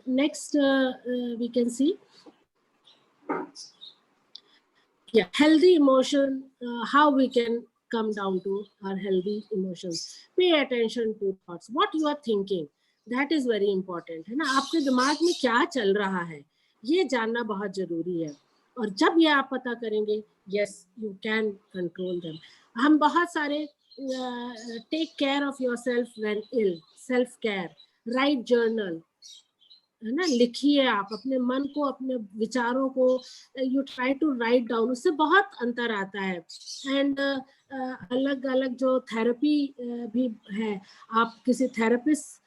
Speaker 2: next we can see, yeah, healthy emotion, how we can come down to our healthy emotions. Pay attention to thoughts, what you are thinking, that is very important, है ना. आपके दिमाग में क्या चल रहा है ये जानना बहुत जरूरी है. और जब ये आप पता करेंगे, yes, you can control them. हम बहुत सारे take care of yourself when ill, self care, write journal, है ना, लिखिए आप अपने मन को, अपने विचारों को, you try to write down, उससे बहुत अंतर आता है. एंड अलग अलग जो थेरेपी भी है, आप किसी थेरेपिस्ट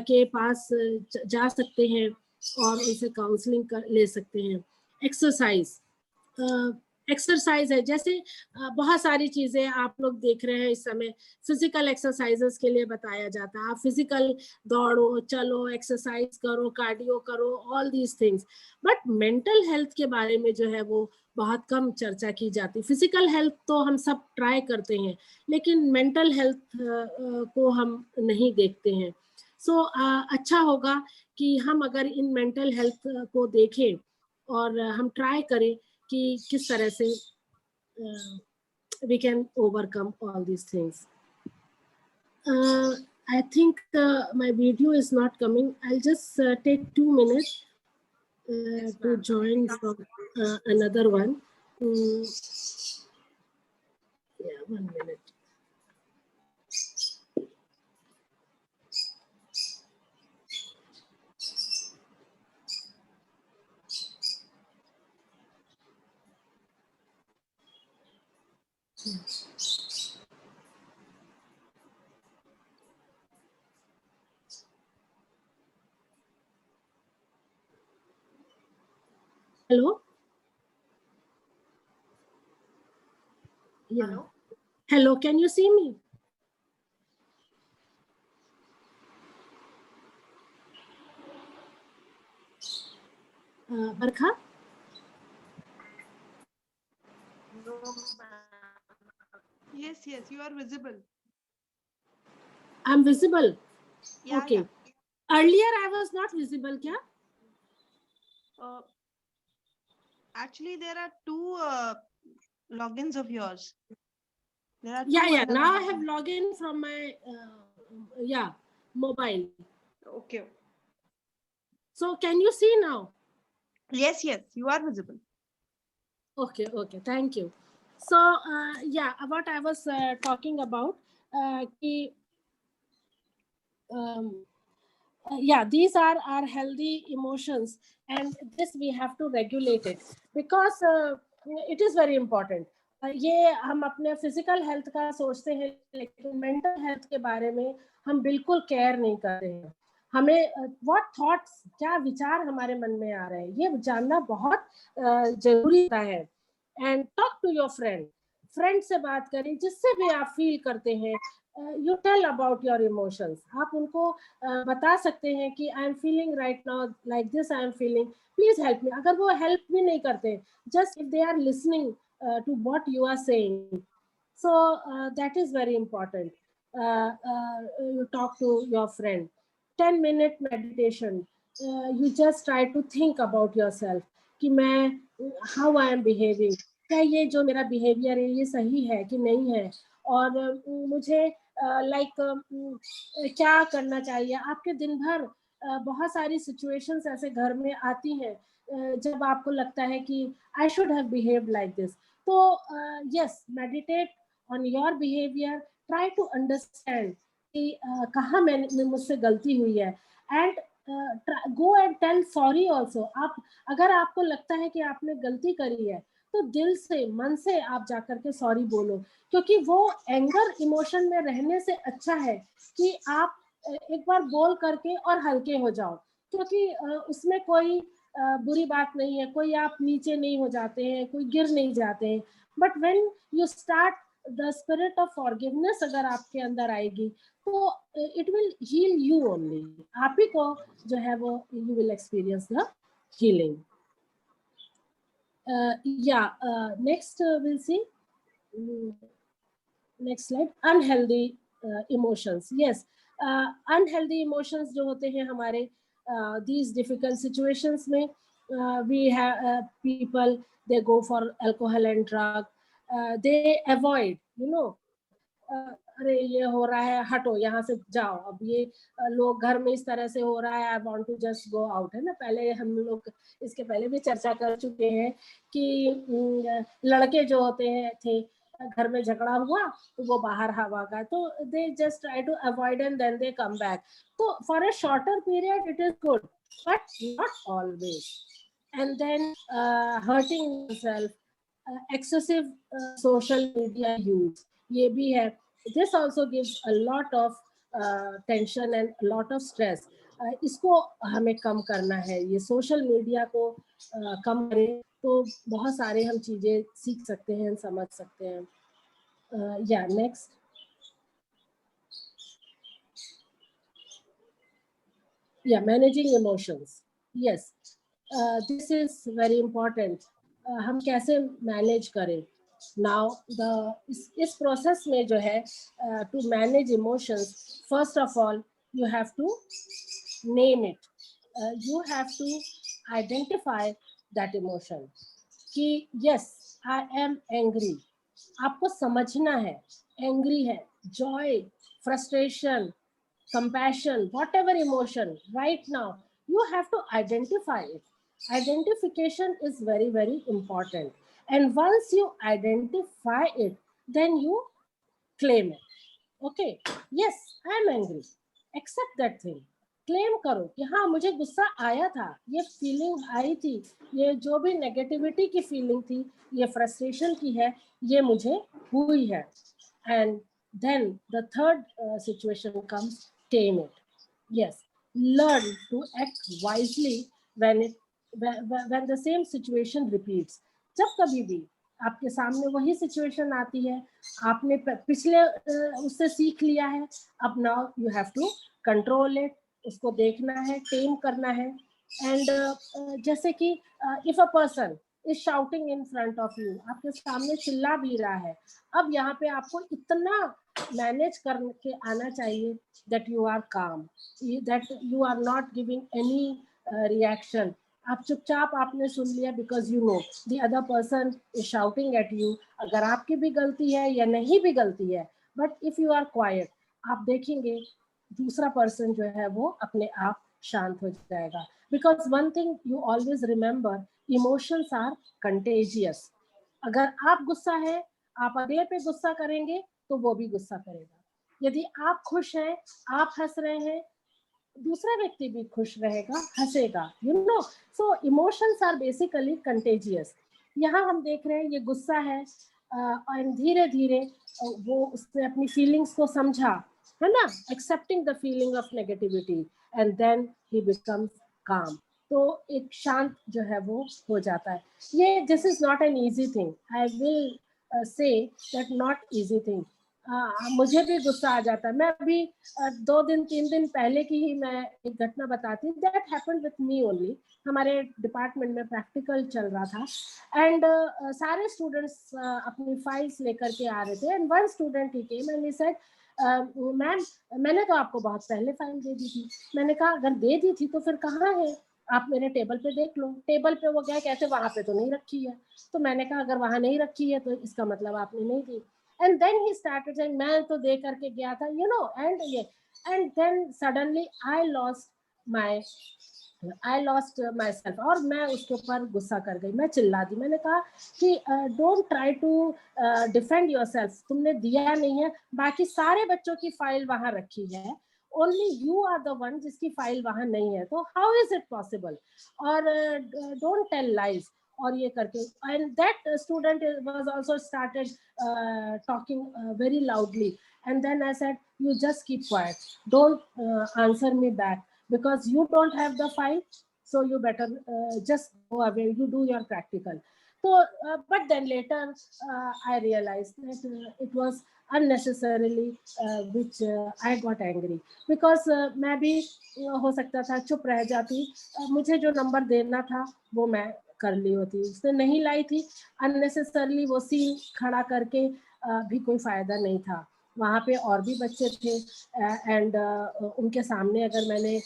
Speaker 2: के पास जा सकते हैं और उनसे काउंसलिंग ले सकते हैं. एक्सरसाइज, एक्सरसाइज है, जैसे बहुत सारी चीजें आप लोग देख रहे हैं इस समय, फिजिकल एक्सरसाइजेस के लिए बताया जाता है. आप फिजिकल दौड़ो, चलो, एक्सरसाइज करो, कार्डियो करो, all these things. But mental health के बारे में जो है वो बहुत कम चर्चा की जाती. फिजिकल हेल्थ तो हम सब ट्राई करते हैं, लेकिन मेंटल हेल्थ को हम नहीं देखते हैं. सो अच्छा होगा कि हम अगर इन मेंटल हेल्थ को देखें और हम ट्राई करें कि किस तरह से we can overcome all these things. I think my video is not coming. I'll just take 2 minutes to join from another one. Yeah, 1 minute. Hello? Yeah.
Speaker 1: Hello?
Speaker 2: Hello, can you see me? Barkha?
Speaker 1: No,
Speaker 5: Yes, yes, you are visible.
Speaker 2: I'm visible.
Speaker 5: Yeah,
Speaker 2: Okay.
Speaker 5: yeah.
Speaker 2: Earlier I was not visible, kya?
Speaker 5: Actually, there are two logins of yours. There are
Speaker 2: Yeah,
Speaker 5: two
Speaker 2: yeah.
Speaker 5: another
Speaker 2: Now I
Speaker 5: logins.
Speaker 2: have logged in from my mobile.
Speaker 5: Okay.
Speaker 2: So can you see now?
Speaker 5: Yes, yes, you are visible.
Speaker 2: Okay, okay. Thank you. So yeah, what I was talking about, yeah, these are our healthy emotions, and this we have to regulate it, because it is very important. ये हम अपने physical health का सोचते हैं, लेकिन mental health के बारे में हम बिल्कुल केयर नहीं करते हैं. हमें व्हाट थॉट्स, क्या विचार हमारे मन में आ रहे हैं, ये जानना बहुत जरूरी होता है. And talk to your friend से बात करें, जिससे भी आप फील करते हैं. You tell about your emotions. आप उनको बता सकते हैं कि I am feeling right now like this, I am feeling, please help me. अगर वो हेल्प भी नहीं करते, just if they are listening to what you are saying, so that is very important. You talk to your friend. 10-minute meditation. You just try to think about yourself कि मैं how I am behaving, क्या ये जो मेरा behaviour है ये सही है कि नहीं है, और मुझे क्या करना चाहिए. आपके दिन भर बहुत सारी सिचुएशंस ऐसे घर में आती हैं जब आपको लगता है कि I should have behaved like this. तो yes, meditate on your behaviour, try to understand कि कहाँ मैं मुझसे गलती हुई है, and go and tell sorry also. आप अगर आपको लगता है कि आपने गलती करी है, तो दिल से, मन से आप जाकर के सॉरी बोलो, क्योंकि वो एंगर इमोशन में रहने से अच्छा है कि आप एक बार बोल करके और हल्के हो जाओ, क्योंकि उसमें कोई बुरी बात नहीं है, कोई आप नीचे नहीं हो जाते हैं, कोई गिर नहीं जाते हैं. But when you start, the spirit of forgiveness अगर आपके अंदर आएगी, तो it will heal you only. आप ही को जो है वो you will experience the healing. Next will see, next slide. Unhealthy emotions. Yes, unhealthy emotions जो होते हैं हमारे these difficult situations में, we have people, they go for alcohol and drug, they avoid, अरे ये हो रहा है, हटो यहाँ से जाओ, अब ये लोग घर में इस तरह से हो रहा है, I want to just go out, है ना। पहले हम लोग इसके पहले भी चर्चा कर चुके हैं कि लड़के जो होते हैं थे, घर में झगड़ा हुआ तो वो बाहर हवा का, तो they just try to avoid and then they come back. तो for a shorter period it is good, but not always. And then hurting yourself, excessive social media use, ये भी है। This also gives a lot of tension and a lot of stress. इसको हमें कम करना है, ये social media को कम करें तो बहुत सारे हम चीजें सीख सकते हैं, समझ सकते हैं। या नेक्स्ट, या managing emotions, yes, this is very important. हम कैसे मैनेज करें नाउ, इस प्रोसेस में जो है, to manage emotions, first of all you have to name it, you have to identify that emotion कि यस आई एम एंग्री, आपको समझना है, एंग्री है, joy, frustration, compassion, whatever emotion right now, you have to identify it. Identification is very, very important. And once you identify it, then you claim it. Okay, yes, I am angry. Accept that thing. Claim करो कि हाँ मुझे गुस्सा आया था, ये feeling आई थी, ये जो भी नेगेटिविटी की फीलिंग थी, ये फ्रस्ट्रेशन की है, ये मुझे हुई है। And then the third situation comes, tame it. Yes, learn to act wisely when the same situation repeats. जब कभी भी आपके सामने वही सिचुएशन आती है, आपने पिछले उससे सीख लिया है, अब now you have to control it, उसको देखना है, टेम करना है। एंड जैसे कि if a person is shouting in front of you, आपके सामने चिल्ला भी रहा है, अब यहाँ पे आपको इतना मैनेज करके आना चाहिए that you are calm, that you are not giving any reaction. आप चुपचाप आपने सुन लिया because you know the other person is shouting at you, अगर आपकी भी गलती है या नहीं भी गलती है, but if you are quiet, आप देखेंगे दूसरा पर्सन जो है वो अपने आप शांत हो जाएगा। because one thing you always remember, emotions are contagious. अगर आप गुस्सा है, आप अगले पे गुस्सा करेंगे तो वो भी गुस्सा करेगा। यदि आप खुश हैं, आप हंस रहे हैं, दूसरा व्यक्ति भी खुश रहेगा, हंसेगा, you know. So emotions are basically contagious. यहाँ हम देख रहे हैं ये गुस्सा है, और धीरे धीरे वो उसने अपनी फीलिंग्स को समझा, है ना, accepting the feeling of negativity, and then he becomes calm. तो एक शांत जो है वो हो जाता है। ये this is not an easy thing, I will say that not easy thing. मुझे भी गुस्सा आ जाता है। मैं अभी 2 दिन 3 दिन पहले की ही मैं एक घटना बताती हूँ, that happened with me only. हमारे डिपार्टमेंट में प्रैक्टिकल चल रहा था, एंड सारे स्टूडेंट्स अपनी फाइल्स लेकर के आ रहे थे, and one student he came and he said, ma'am मैंने तो आपको बहुत पहले फाइल दे दी थी। मैंने कहा अगर दे दी थी तो फिर कहाँ है, आप मेरे टेबल पे देख लो। टेबल पे वो क्या कहते, वहां पे तो नहीं रखी है। तो मैंने कहा अगर वहां नहीं रखी है तो इसका मतलब आपने नहीं दी। And then he started saying मैं तो दे करके गया था, यू नो, एंड ये, and then suddenly I lost myself, और मैं उसके ऊपर गुस्सा कर गई, मैं चिल्ला दी। मैंने कहा कि don't try to defend yourself, तुमने दिया नहीं है, बाकी सारे बच्चों की फाइल वहां रखी है, only you are the one जिसकी फाइल वहां नहीं है, तो हाउ इज इट पॉसिबल, और डोंट टेल लाइज, और ये करके। And that student was also started talking very loudly, and then I said, you just keep quiet, don't answer me back, because you don't have the file, so you better just go away, you do your practical. So but then later I realized that it was unnecessarily which I got angry, because मैं भी हो सकता था चुप रह जाती, मुझे जो नंबर देना था वो मैं कर ली होती, उसने नहीं लाई थी। unnecessarily वो सीन खड़ा करके भी कोई फायदा नहीं था। वहाँ पे और भी बच्चे थे, एंड उनके सामने अगर मैंने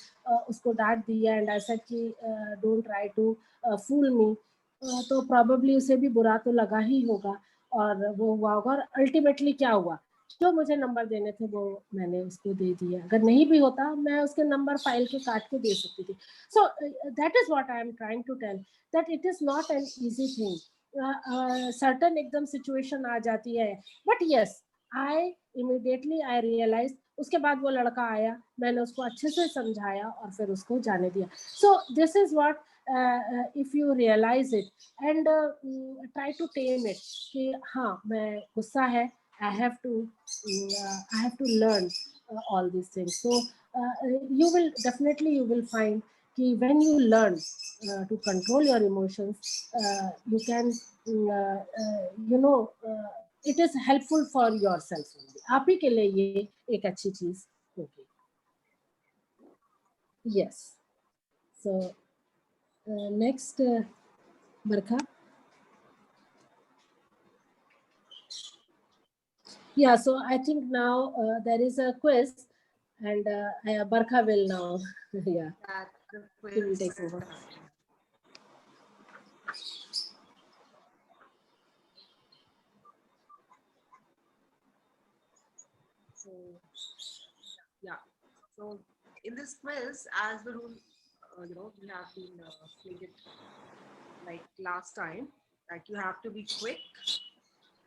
Speaker 2: उसको डांट दिया एंड आई सेड कि डोंट ट्राई टू फूल मी, तो प्रॉबेबली उसे भी बुरा तो लगा ही होगा, और वो हुआ होगा। और अल्टीमेटली क्या हुआ जो मुझे नंबर देने थे वो मैंने उसको दे दिए, अगर नहीं भी होता मैं उसके नंबर फाइल के काट के दे सकती थी. So that is what I am trying to tell, that it is not an easy thing. Certain एकदम situation आ जाती है, but yes, I immediately I realized. उसके बाद वो लड़का आया, मैंने उसको अच्छे से समझाया और फिर उसको जाने दिया. So this is what if you realize it and try to tame it कि हाँ मैं गुस्सा है, I have to learn all these things. So you will definitely you will find कि when you learn to control your emotions, you can it is helpful for yourself only. आप ही के लिए ये एक अच्छी चीज होगी. Yes. So next, Barkha. Yeah, so I think now there is a quiz and Barkha will now, yeah,
Speaker 1: That the
Speaker 2: she will
Speaker 1: quiz
Speaker 2: take over.
Speaker 1: So, yeah. So in this quiz, as the rule, we have been played it like last time. Like you have to be quick,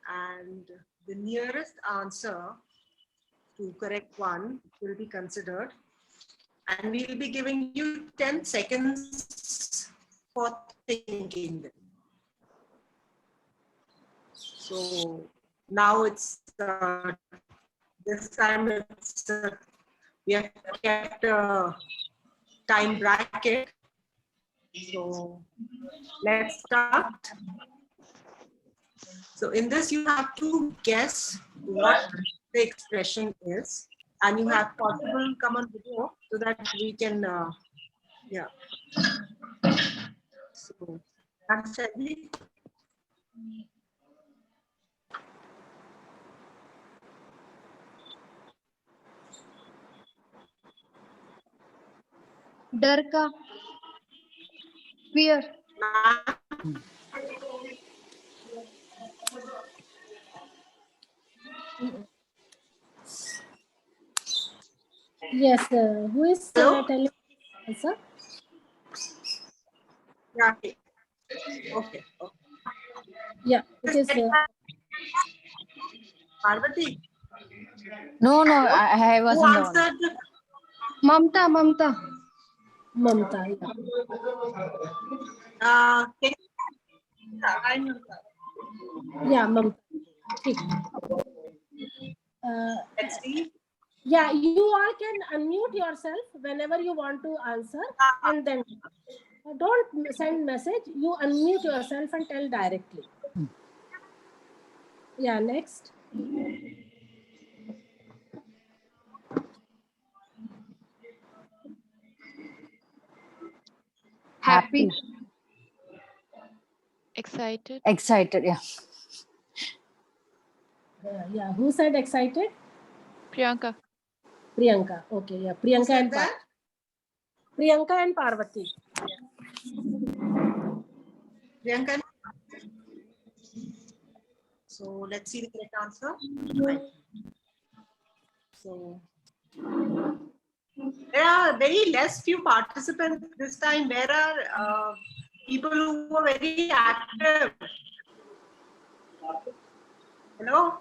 Speaker 1: and the nearest answer to correct one will be considered, and we'll be giving you 10 seconds for thinking. So now it's this time it's we have kept a time bracket. So let's start. So in this you have to guess what the expression is, and you have possible come on video so that we can yeah. So shall we?
Speaker 6: डर का, fear,
Speaker 2: Yes, who is telling answer?
Speaker 1: Yeah. Okay. Okay.
Speaker 2: Yeah, it is
Speaker 1: Parvati.
Speaker 3: No, I
Speaker 1: Who
Speaker 3: wasn't the one.
Speaker 1: answered?
Speaker 6: Mamata, Mamata.
Speaker 2: Mamta.
Speaker 1: Can
Speaker 2: Yeah, Mamta. ठीक.
Speaker 1: let's see.
Speaker 2: Yeah, you all can unmute yourself whenever you want to answer, and then don't send message. You unmute yourself and tell directly. Yeah, next.
Speaker 6: Happy.
Speaker 5: Excited.
Speaker 3: Excited, yeah.
Speaker 2: Yeah, who said excited?
Speaker 5: Priyanka.
Speaker 2: Priyanka. Okay, yeah, Priyanka
Speaker 1: Said
Speaker 2: and
Speaker 1: that?
Speaker 2: Priyanka and Parvati.
Speaker 1: Priyanka. So let's see the correct answer. So there are very less few participants this time. There are people who were very active. Hello?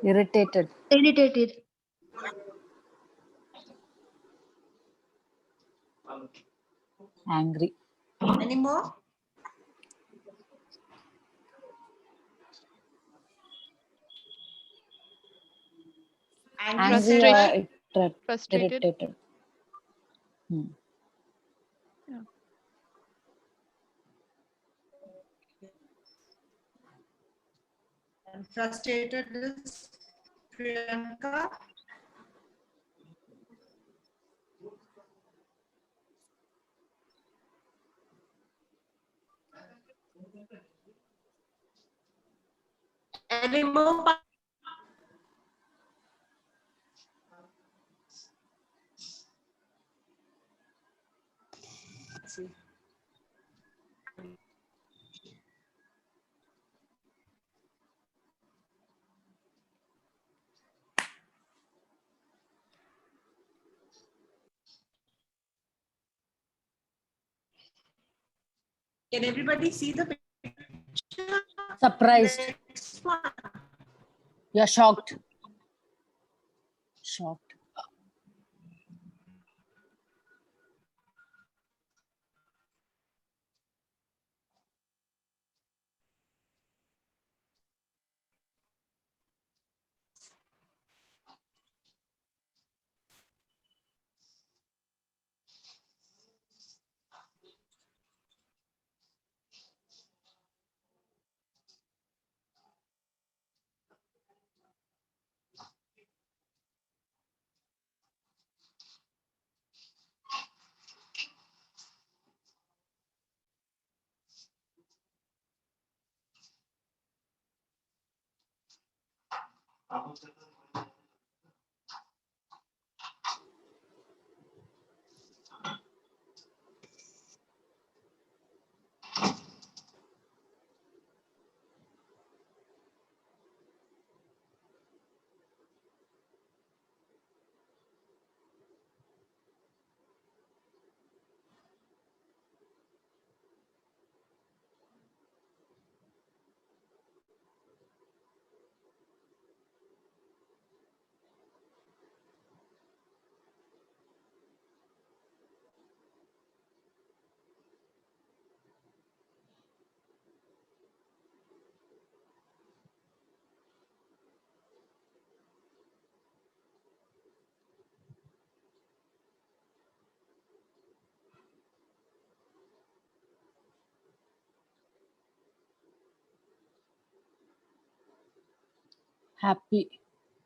Speaker 3: Irritated,
Speaker 6: Irritated.
Speaker 3: angry,
Speaker 1: Any more?
Speaker 3: angry
Speaker 5: Frustration.
Speaker 3: or
Speaker 5: Frustrated.
Speaker 3: irritated.
Speaker 1: And frustrated is Priyanka. Any more? Let's see. Can everybody see the picture?
Speaker 3: Surprised.
Speaker 1: Next one.
Speaker 3: You're shocked. Shocked. Happy.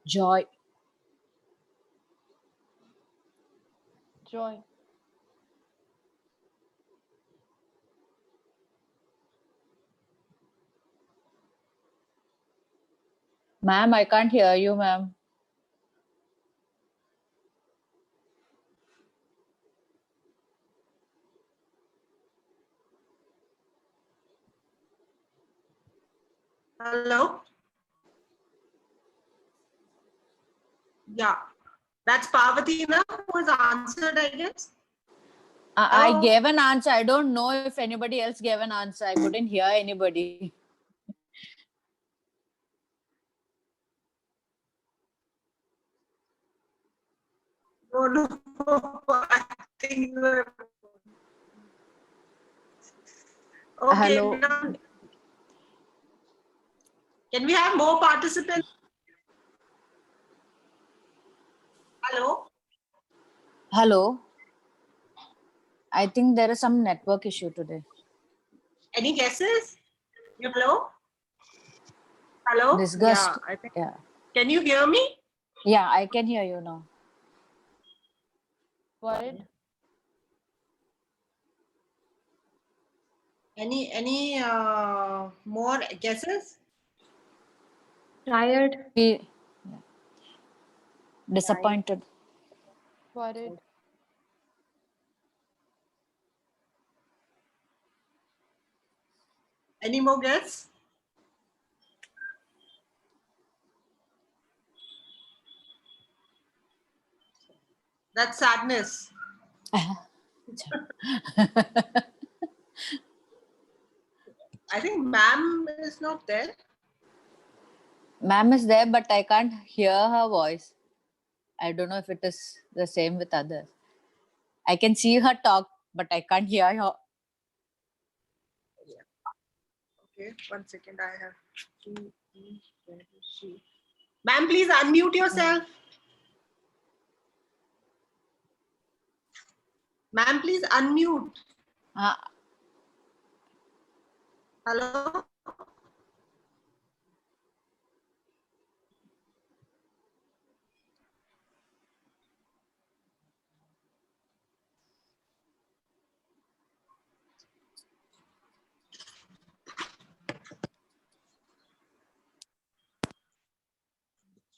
Speaker 3: Joy.
Speaker 5: Joy.
Speaker 3: Ma'am, I can't hear you, ma'am.
Speaker 1: Hello? Yeah. That's Parvati now who has answered, I guess.
Speaker 3: I
Speaker 1: Oh.
Speaker 3: gave an answer. I don't know if anybody else gave an answer. I couldn't hear anybody.
Speaker 1: No, no. I think we're... Okay.
Speaker 3: Hello.
Speaker 1: Now, can we have more participants? Hello?
Speaker 3: Hello. I think there is some network issue today.
Speaker 1: Any guesses? Hello? Hello?
Speaker 3: Disgust.
Speaker 1: Yeah, I think.
Speaker 3: Yeah.
Speaker 1: Can you hear me?
Speaker 3: Yeah, I can hear you now.
Speaker 5: Worried.
Speaker 1: Any more guesses?
Speaker 6: Tired.
Speaker 3: Yeah. Disappointed.
Speaker 5: Worried.
Speaker 1: Any more guess? That's sadness. I think ma'am is not there.
Speaker 3: Ma'am is there, but I can't hear her voice. I don't know if it is the same with others. I can see her talk, but I can't hear her.
Speaker 1: Okay, 1 second. I have to. Where is she? Ma'am, please unmute yourself. Ma'am, please unmute. Hello?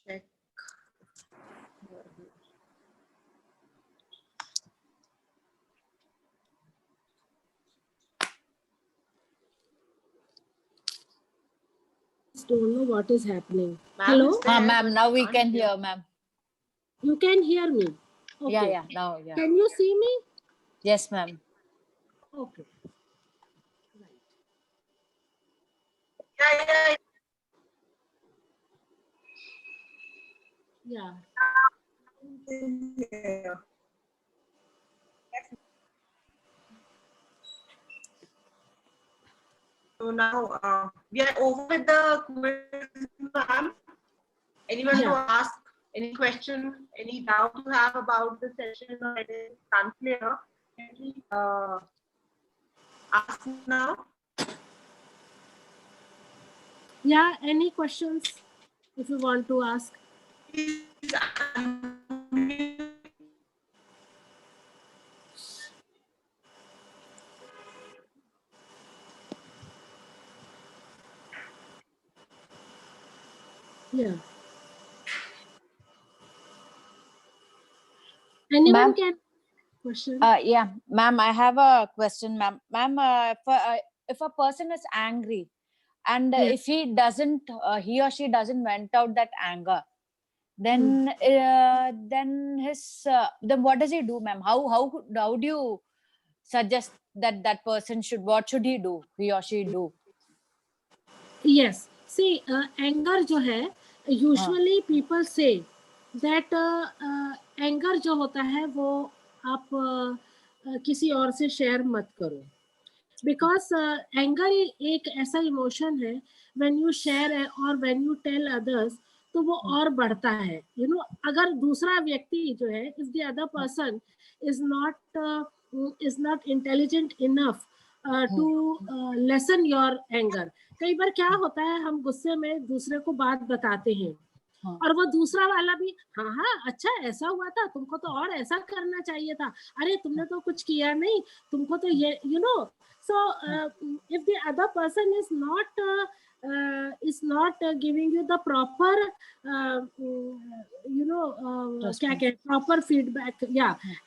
Speaker 1: Check.
Speaker 2: Don't know what is happening.
Speaker 1: Ma'am
Speaker 2: Hello?
Speaker 1: is there,
Speaker 3: Ma'am,
Speaker 1: but
Speaker 3: now we
Speaker 1: can't
Speaker 3: can hear, ma'am.
Speaker 2: You can hear me? Okay.
Speaker 3: Yeah, now, yeah.
Speaker 2: Can you see me?
Speaker 3: Yes, ma'am.
Speaker 2: Okay. Right. Yeah.
Speaker 1: So now we are over with the quiz, ma'am. Anyone to ask any question, any doubt you have about the session or it is unclear, please ask now.
Speaker 2: Yeah, any questions if you want to ask? Yeah. Anyone
Speaker 3: Ma'am?
Speaker 2: can question?
Speaker 3: Yeah, ma'am, I have a question, ma'am. Ma'am, if a person is angry and
Speaker 2: Yes.
Speaker 3: if he or she doesn't vent out that anger, then then what does he do, ma'am? How do you suggest that person what should he do, he or she do?
Speaker 2: Yes. See, anger जो है, usually people say that anger जो होता है वो आप किसी और से share मत करो. Because anger एक ऐसा emotion है, when you share or when you tell others, तो वो और बढ़ता है. You know, अगर दूसरा व्यक्ति जो है, if the other person is not intelligent enough to lessen your anger. कई बार क्या होता है, हम गुस्से में दूसरे को बात बताते हैं और वो दूसरा वाला भी हाँ अच्छा ऐसा हुआ था, तुमको तो और ऐसा करना चाहिए था, अरे तुमने तो कुछ किया नहीं, तुमको तो ये so if the other person is not giving you the proper proper feedback,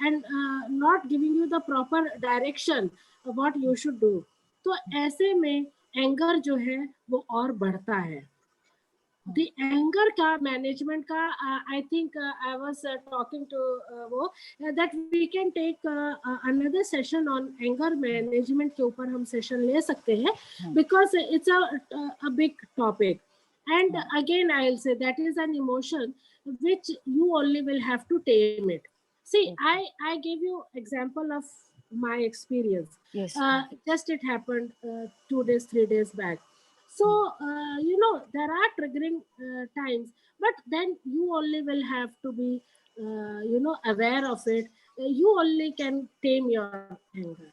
Speaker 2: and not giving you the proper direction of what you should do, तो ऐसे में एंगर जो है वो और बढ़ता है. The anger का management का I think I was talking to that we can take another session on anger management के ऊपर हम session ले सकते हैं, because it's a big topic, and again I'll say that is an emotion which you only will have to tame it. See, I gave you example of my experience.
Speaker 3: Yes.
Speaker 2: Just it happened 2 days 3 days back. So there are triggering times, but then you only will have to be aware of it. You only can tame your anger,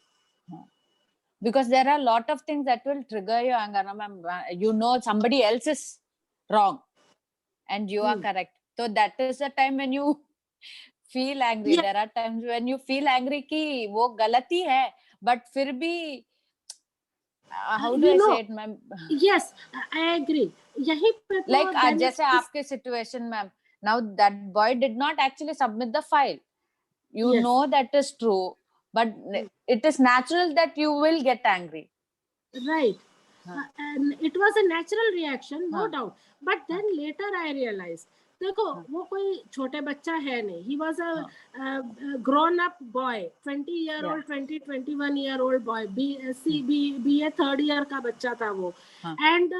Speaker 3: because there are a lot of things that will trigger your anger, no, ma'am. Somebody else is wrong and you are correct, so that is the time when you feel angry. There are times when you feel angry कि वो गलती है, but फिर भी how do I say it, ma'am?
Speaker 2: Yes, I agree. यही पे तो
Speaker 3: like जैसे आपके situation, ma'am, now that boy did not actually submit the file, you know that is true, but it is natural that you will get angry,
Speaker 2: right? And it was a natural reaction, no doubt, but then later I realized, देखो वो कोई छोटे बच्चा है नहीं, he was a grown up boy, 20-year-old 21-year-old boy, BA third year का बच्चा था वो, and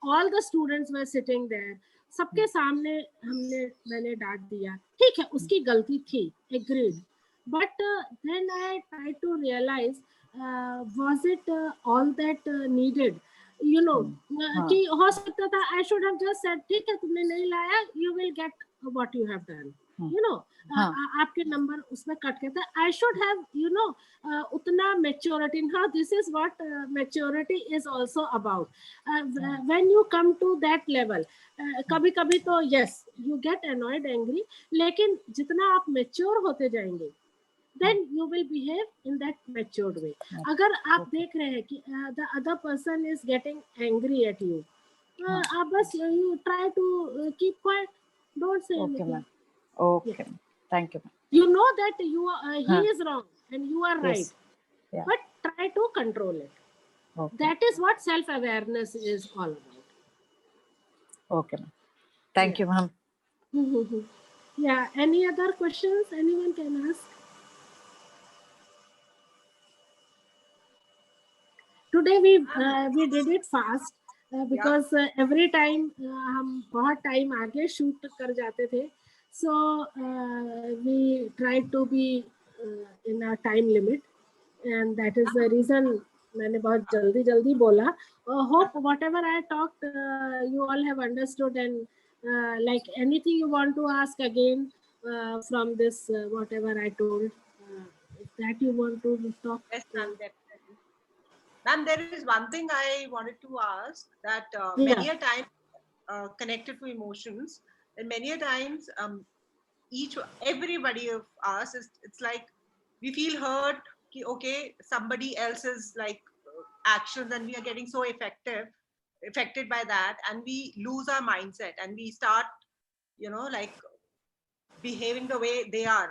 Speaker 2: all the students were sitting there, सबके सामने मैंने डांट दिया, ठीक है उसकी गलती थी, agreed, but then I tried to realize was it all that needed, कि हो सकता था I should have just said ठीक है तुमने नहीं लाया, you will get what you have done, आपके नंबर उसमें कट गया था. I should have उतना maturity. This is what maturity is also about. When you come to that level, कभी कभी तो yes you get annoyed, angry, लेकिन जितना आप mature होते जाएंगे, then you will behave in that matured way. अगर आप देख रहे हैं कि the other person is getting angry at you, आप बस you try to keep quiet, don't say anything.
Speaker 3: ma'am. Okay, thank you, ma'am.
Speaker 2: You know that he is wrong and you are right, but try to control it. That is what self-awareness is all about.
Speaker 3: Okay, ma'am. Thank you, ma'am.
Speaker 2: Yeah, any other questions anyone can ask? Today we did it fast, because every time हम बहुत time आगे shoot कर जाते थे, so we try to be in a time limit, and that is the reason मैंने बहुत जल्दी जल्दी बोला. Hope whatever I talked you all have understood, and like anything you want to ask again from this whatever I told, that you want to talk.
Speaker 1: Yes, ma'am, definitely. Ma'am, there is one thing I wanted to ask, that many a time connected to emotions, and many a times everybody of us is, it's like we feel hurt. Okay, somebody else's like actions, and we are getting so affected by that, and we lose our mindset, and we start, like behaving the way they are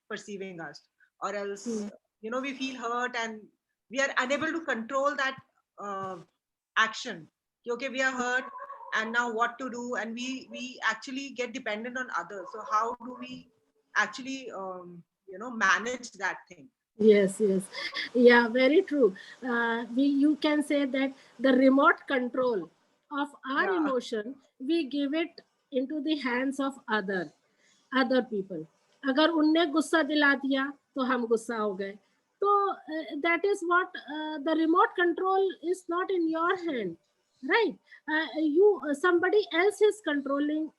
Speaker 1: perceiving us, or else we feel hurt, and we are unable to control that action. Okay, we are hurt, and now what to do, and we actually get dependent on others. So how do we actually manage that thing?
Speaker 2: Yes, yes, yeah, very true. You can say that the remote control of our
Speaker 1: Yeah.
Speaker 2: emotion, we give it into the hands of other people. अगर उनने गुस्सा दिला दिया तो हम गुस्सा हो गए. तो that is what the remote control is not in your hand, right? Somebody else is controlling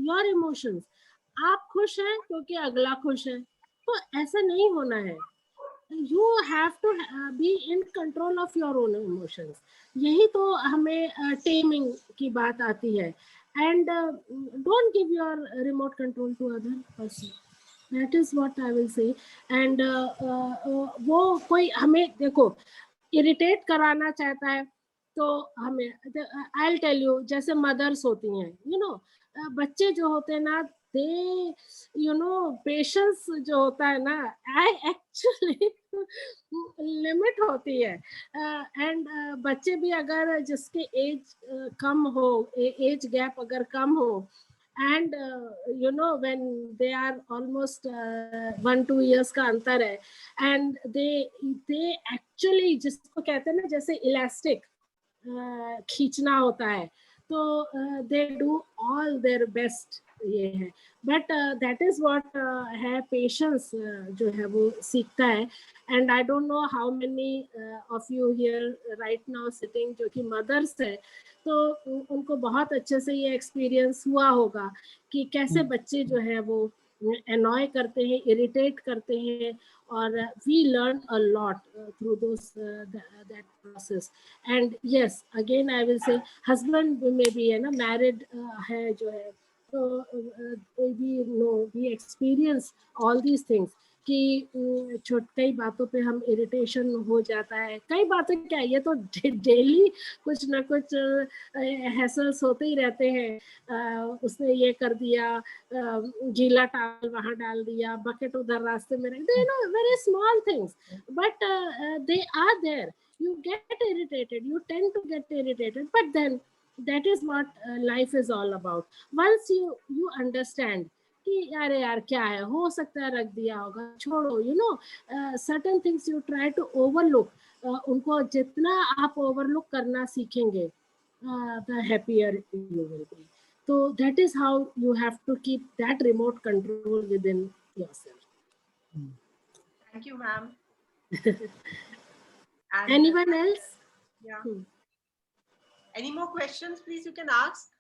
Speaker 2: your emotions. आप खुश हैं क्योंकि अगला खुश है, तो ऐसा नहीं होना है. You have to be in control of your own emotions. यही तो हमें taming की बात आती है. And don't give your remote control to other person. That is what I will say. And वो कोई हमें देखो इरिटेट कराना चाहता है तो हमें, I'll tell you, जैसे मदर्स होती हैं, बच्चे जो होते हैं ना, they पेशेंस जो होता है ना, I actually लिमिट होती है. एंड बच्चे भी अगर जिसके एज कम हो, एज गैप अगर कम हो, and when they are almost 1-2 years का अंतर है, and they actually, जिसको कहते हैं ना जैसे इलास्टिक खींचना होता है, तो they do all their best. ये है, बट दैट इज व्हाट है, पेशेंस जो है वो सीखता है. And I don't know how many of you here right now sitting जो कि मदर्स है, तो उनको बहुत अच्छे से ये एक्सपीरियंस हुआ होगा कि कैसे बच्चे जो है वो annoy करते हैं, इरिटेट करते हैं, और we learn a lot through those that process. And yes, again I will say, husband में भी है ना, married है जो है, तो we experience all these things कि कई बातों पे हम इरिटेशन हो जाता है. कई बातें क्या, ये तो डेली कुछ ना कुछ हैसल्स होते ही रहते हैं. उसने ये कर दिया, गीला टावल वहां डाल दिया, बकेट उधर रास्ते में रख दिया, very small things, but they are there. You get irritated, you tend to get irritated, but then that is what life is all about. Once you understand कि अरे यार क्या है, हो सकता है रख दिया होगा, छोड़ो. Certain things you try to overlook. उनको जितना आप overlook करना सीखेंगे, the happier you will be. So that is how you have to keep that remote control within yourself.
Speaker 1: Thank you, ma'am.
Speaker 2: Anyone else?
Speaker 1: Yeah. Any more questions, please, you can ask.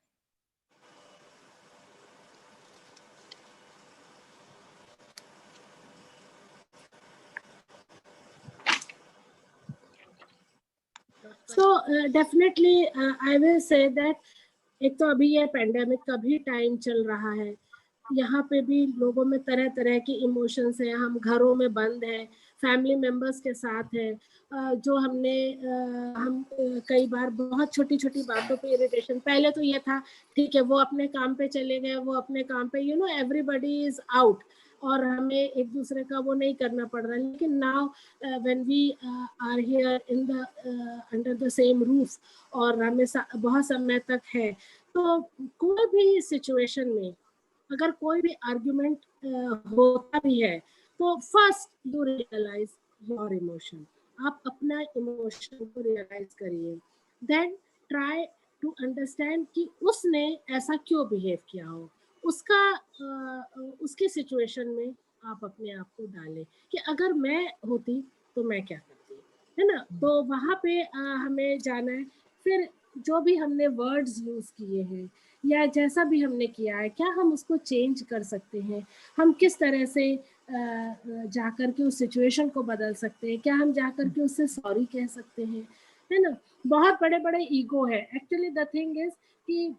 Speaker 2: So definitely I will say that एक तो अभी ये pandemic का भी time चल रहा है, यहाँ पे भी लोगों में तरह तरह की इमोशंस हैं. हम घरों में बंद हैं, फैमिली मेंबर्स के साथ हैं, जो हम कई बार बहुत छोटी छोटी बातों पे इरिटेशन. पहले तो ये था ठीक है, वो अपने काम पे चले गए, वो अपने काम पे, एवरीबडी इज आउट, और हमें एक दूसरे का वो नहीं करना पड़ रहा. लेकिन now when we are here in the under the same roof, और हमें बहुत समय तक है, तो कोई भी सिचुएशन में अगर कोई भी आर्ग्यूमेंट होता भी है, तो first you realise your emotion. आप अपना इमोशन को रियलाइज करिए, देन ट्राई टू अंडरस्टैंड कि उसने ऐसा क्यों बिहेव किया हो, उसका उसकी सिचुएशन में आप अपने आप को डालें कि अगर मैं होती तो मैं क्या करती, है ना। तो वहाँ पे हमें जाना है। फिर जो भी हमने वर्ड्स यूज किए हैं या जैसा भी हमने किया है, क्या हम उसको चेंज कर सकते हैं, हम किस तरह से जाकर के उस सिचुएशन को बदल सकते हैं, क्या हम जाकर के उससे सॉरी कह सकते हैं, है ना। बहुत बड़े बड़े ईगो है एक्चुअली। द थिंग इज कि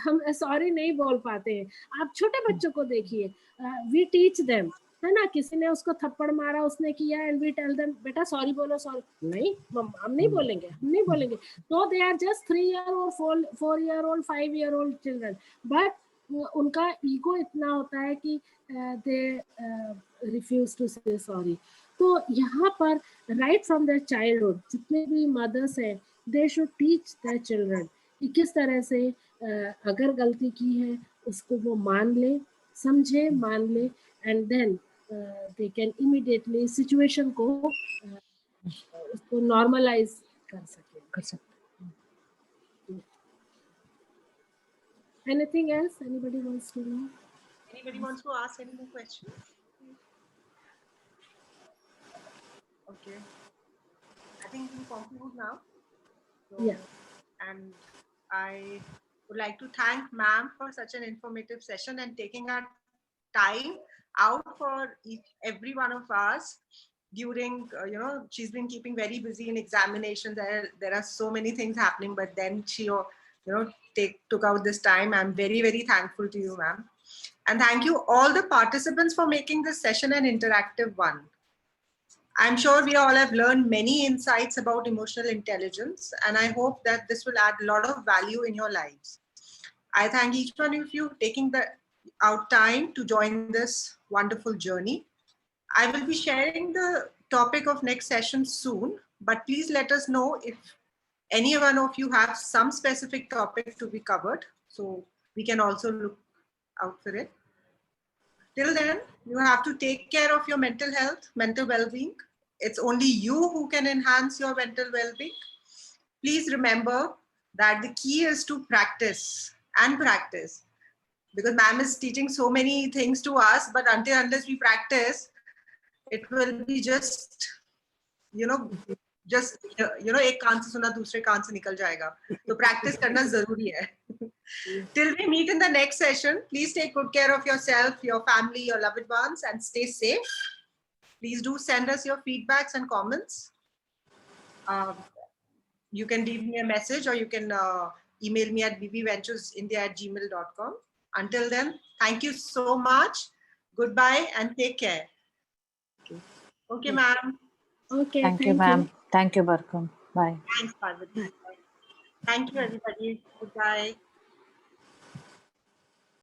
Speaker 2: हम सॉरी नहीं बोल पाते हैं। आप छोटे बच्चों को देखिए, वी टीच देम, है ना, किसी ने उसको थप्पड़ मारा, उसने किया, एंड वी टेल देम बेटा सॉरी बोलो, सॉरी नहीं हम नहीं बोलेंगे, हम नहीं बोलेंगे। तो they are just 3 year old, 4 year old, 5 year old children, but उनका ईगो इतना होता है कि they refuse to say sorry. तो यहाँ पर राइट फ्रॉम देयर चाइल्डहुड जितने भी मदर्स हैं, they should teach their children कि किस तरह से अगर गलती की है उसको वो मान ले, समझे, मान ले, and then they can immediately situation को उसको नॉर्मलाइज कर सके। Anything else anybody wants to know?
Speaker 1: Anybody wants to ask any more questions? Okay. I think we can conclude now. So,
Speaker 2: Yeah.
Speaker 1: And I would like to thank ma'am for such an informative session and taking our time out for every one of us during, she's been keeping very busy in examinations. There are so many things happening, but then she, took out this time. I'm very, very thankful to you, ma'am. And thank you all the participants for making this session an interactive one. I'm sure we all have learned many insights about emotional intelligence, and I hope that this will add a lot of value in your lives. I thank each one of you taking out time to join this wonderful journey. I will be sharing the topic of next session soon, but please let us know if any one of you have some specific topic to be covered, so we can also look out for it. Till then, you have to take care of your mental health, mental well-being. It's only you who can enhance your mental well-being. Please remember that the key is to practice and practice, because ma'am is teaching so many things to us, but unless we practice, it will be just, एक कान से सुना दूसरे कान से निकल जाएगा. तो practice करना जरूरी है. Till we meet in the next session, please take good care of yourself, your family, your loved ones, and stay safe. Please do send us your feedbacks and comments. You can leave me a message or you can email me at bbventuresindia@gmail.com. Until then, thank you so much. Goodbye and take care. Okay, ma'am.
Speaker 2: Okay,
Speaker 3: Thank you, ma'am. Thank you, Barkam. Bye.
Speaker 1: Thanks, Parvati. Thank you, everybody. Goodbye.